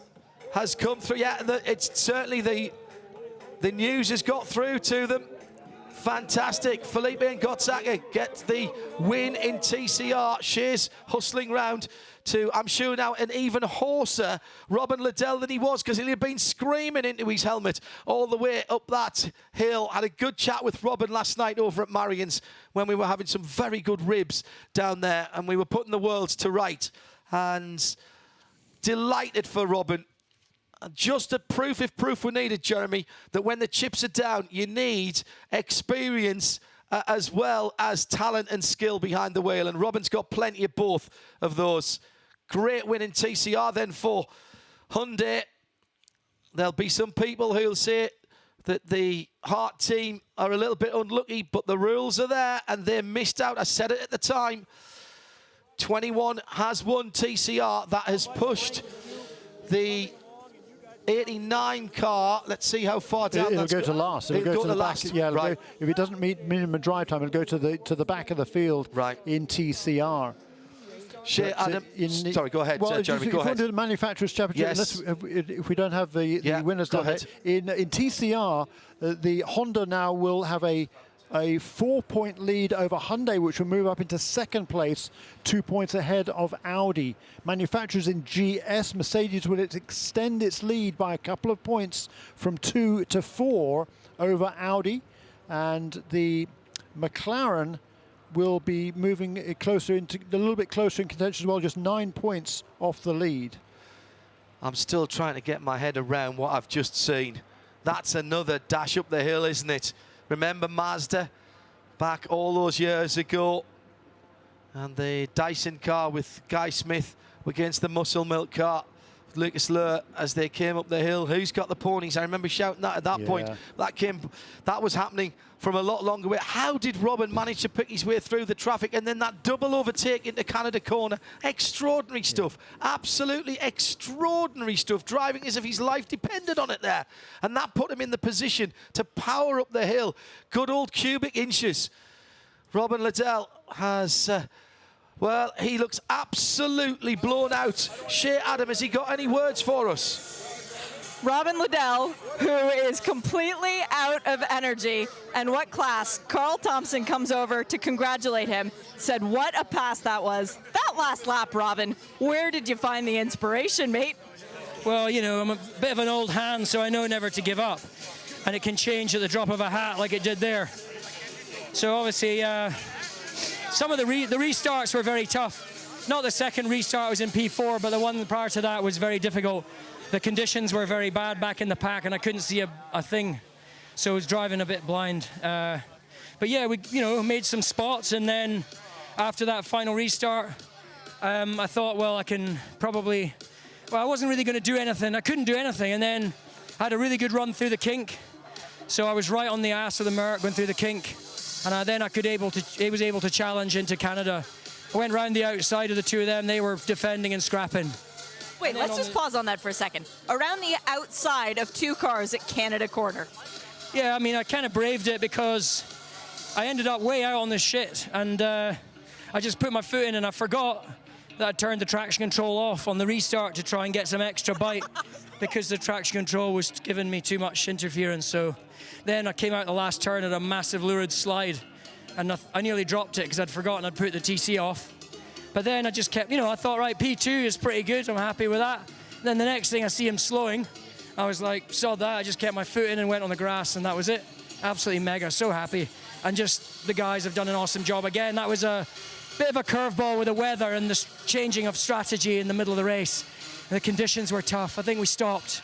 has come through. Yeah, it's certainly the news has got through to them. Fantastic. Felipe and Gottsacker get the win in TCR. Shea's hustling round to, I'm sure now, an even hoarser Robin Liddell than he was, because he'd been screaming into his helmet all the way up that hill. Had a good chat with Robin last night over at Marion's when we were having some very good ribs down there, and we were putting the world to right. And delighted for Robin. Just a proof, if proof were needed, Jeremy, that when the chips are down, you need experience as well as talent and skill behind the wheel. And Robin's got plenty of both of those. Great win in TCR then for Hyundai. There'll be some people who'll say that the Hart team are a little bit unlucky, but the rules are there and they missed out. I said it at the time. 21 has won TCR. That has pushed the 89 car. Let's see how far down it'll go to last. It'll go to the last. back. Yeah, right. If it doesn't meet minimum drive time, it'll go to the back of the field. Right. In TCR. Shea Adam. Sorry, go ahead, well, Jeremy. Go ahead. If we do the manufacturers' championship, yes. if we don't have the winners down there, in TCR, the Honda now will have a 4-point lead over Hyundai, which will move up into 2nd place, 2 points ahead of Audi. Manufacturers in GS, Mercedes will extend its lead by a couple of points from 2 to 4 over Audi, and the McLaren will be moving closer into a little bit closer in contention as well, just 9 points off the lead. I'm still trying to get my head around what I've just seen. That's another dash up the hill, isn't it? Remember Mazda back all those years ago, and the Dyson car with Guy Smith against the Muscle Milk car, Lucas Luhr, as they came up the hill. Who's got the ponies? I remember shouting that at that point. That was happening from a lot longer way. How did Robin manage to pick his way through the traffic, and then that double overtake into Canada Corner? Extraordinary stuff. Absolutely extraordinary stuff. Driving as if his life depended on it there. And that put him in the position to power up the hill. Good old cubic inches. Robin Liddell has Well, he looks absolutely blown out. Shea Adam, has he got any words for us? Robin Liddell, who is completely out of energy, and what class. Carl Thompson comes over to congratulate him, said what a pass that was. That last lap, Robin, where did you find the inspiration, mate? Well, you know, I'm a bit of an old hand, so I know never to give up. And it can change at the drop of a hat like it did there. So obviously, some of the restarts were very tough. Not the second restart was in P4, but the one prior to that was very difficult. The conditions were very bad back in the pack, and I couldn't see a thing. So I was driving a bit blind. But yeah, we made some spots, and then after that final restart, I thought, well, I can probably... Well, I wasn't really going to do anything. I couldn't do anything, and then I had a really good run through the kink. So I was right on the ass of the Merc going through the kink, and then I was able to challenge into Canada. I went round the outside of the two of them. They were defending and scrapping. Wait, let's just pause on that for a second. Around the outside of two cars at Canada Corner. Yeah, I mean, I kind of braved it because I ended up way out on this shit, and I just put my foot in and I forgot that I turned the traction control off on the restart to try and get some extra bite because the traction control was giving me too much interference. So then I came out the last turn at a massive lurid slide, and I nearly dropped it because I'd forgotten I'd put the TC off. But then I just kept, I thought, right, P2 is pretty good. I'm happy with that. And then the next thing I see him slowing, I was like, sod that. I just kept my foot in and went on the grass, and that was it. Absolutely mega, so happy. And just the guys have done an awesome job again. That was a bit of a curveball with the weather and the changing of strategy in the middle of the race. The conditions were tough. I think we stopped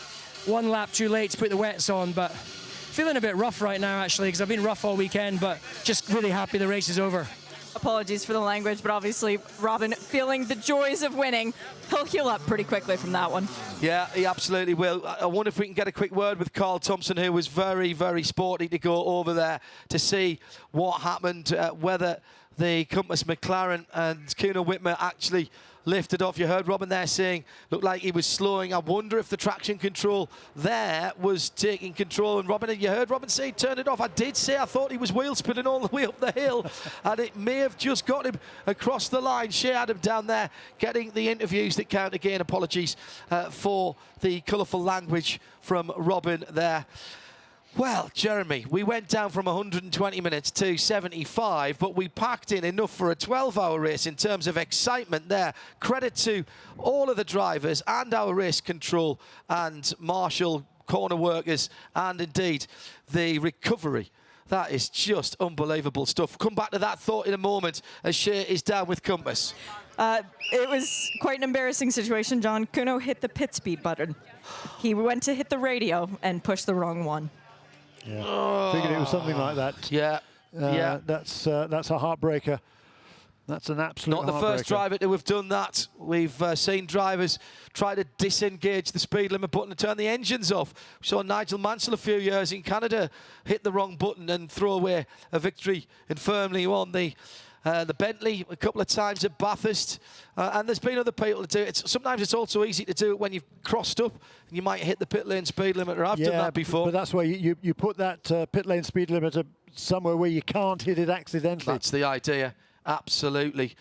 one lap too late to put the wets on, but feeling a bit rough right now, actually, because I've been rough all weekend, but just really happy the race is over. Apologies for the language, but obviously Robin feeling the joys of winning. He'll heal up pretty quickly from that one. Yeah, he absolutely will. I wonder if we can get a quick word with Carl Thompson, who was very, very sporty to go over there to see what happened, whether the Compass McLaren and Kuno Whitmer actually lifted off. You heard Robin there saying, looked like he was slowing. I wonder if the traction control there was taking control. And Robin, you heard Robin say, turn it off. I did say I thought he was wheel spinning all the way up the hill, and it may have just got him across the line. Shea Adam down there getting the interviews that count. Again, apologies for the colourful language from Robin there. Well, Jeremy, we went down from 120 minutes to 75, but we packed in enough for a 12-hour race in terms of excitement there. Credit to all of the drivers and our race control and marshal corner workers, and indeed the recovery. That is just unbelievable stuff. Come back to that thought in a moment as Shea is down with Compass. It was quite an embarrassing situation, John. Kuno hit the pit speed button. He went to hit the radio and pushed the wrong one. Yeah, figured it was something like that. Yeah, yeah. That's a heartbreaker. That's an absolute Not the first driver to have done that. We've seen drivers try to disengage the speed limit button and turn the engines off. We saw Nigel Mansell a few years in Canada hit the wrong button and throw away a victory and firmly won the Bentley a couple of times at Bathurst. And there's been other people to do it. Sometimes it's also easy to do it when you've crossed up and you might hit the pit lane speed limiter. I've done that before. But that's why you put that pit lane speed limiter somewhere where you can't hit it accidentally. That's the idea. Absolutely.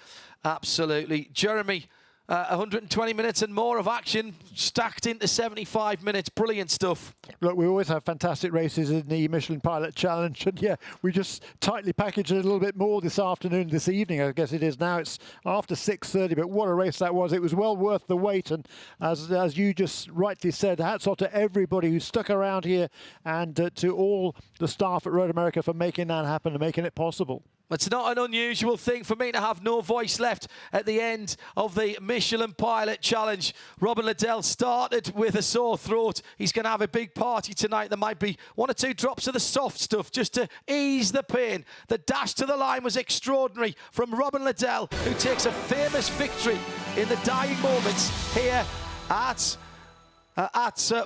Absolutely. Jeremy, 120 minutes and more of action stacked into 75 minutes. Brilliant stuff. Look, we always have fantastic races in the Michelin Pilot Challenge, and yeah, we just tightly packaged it a little bit more this afternoon, this evening, I guess it is now. It's after 6:30, but what a race that was. It was well worth the wait, and as you just rightly said, hats off to everybody who stuck around here, and to all the staff at Road America for making that happen and making it possible. It's not an unusual thing for me to have no voice left at the end of the Michelin Pilot Challenge. Robin Liddell started with a sore throat. He's going to have a big party tonight. There might be one or two drops of the soft stuff just to ease the pain. The dash to the line was extraordinary from Robin Liddell, who takes a famous victory in the dying moments here at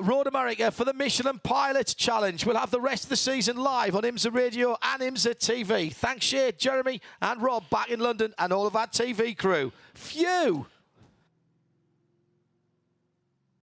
Road America for the Michelin Pilot Challenge. We'll have the rest of the season live on IMSA Radio and IMSA TV. Thanks, Shea, Jeremy and Rob back in London and all of our TV crew. Phew!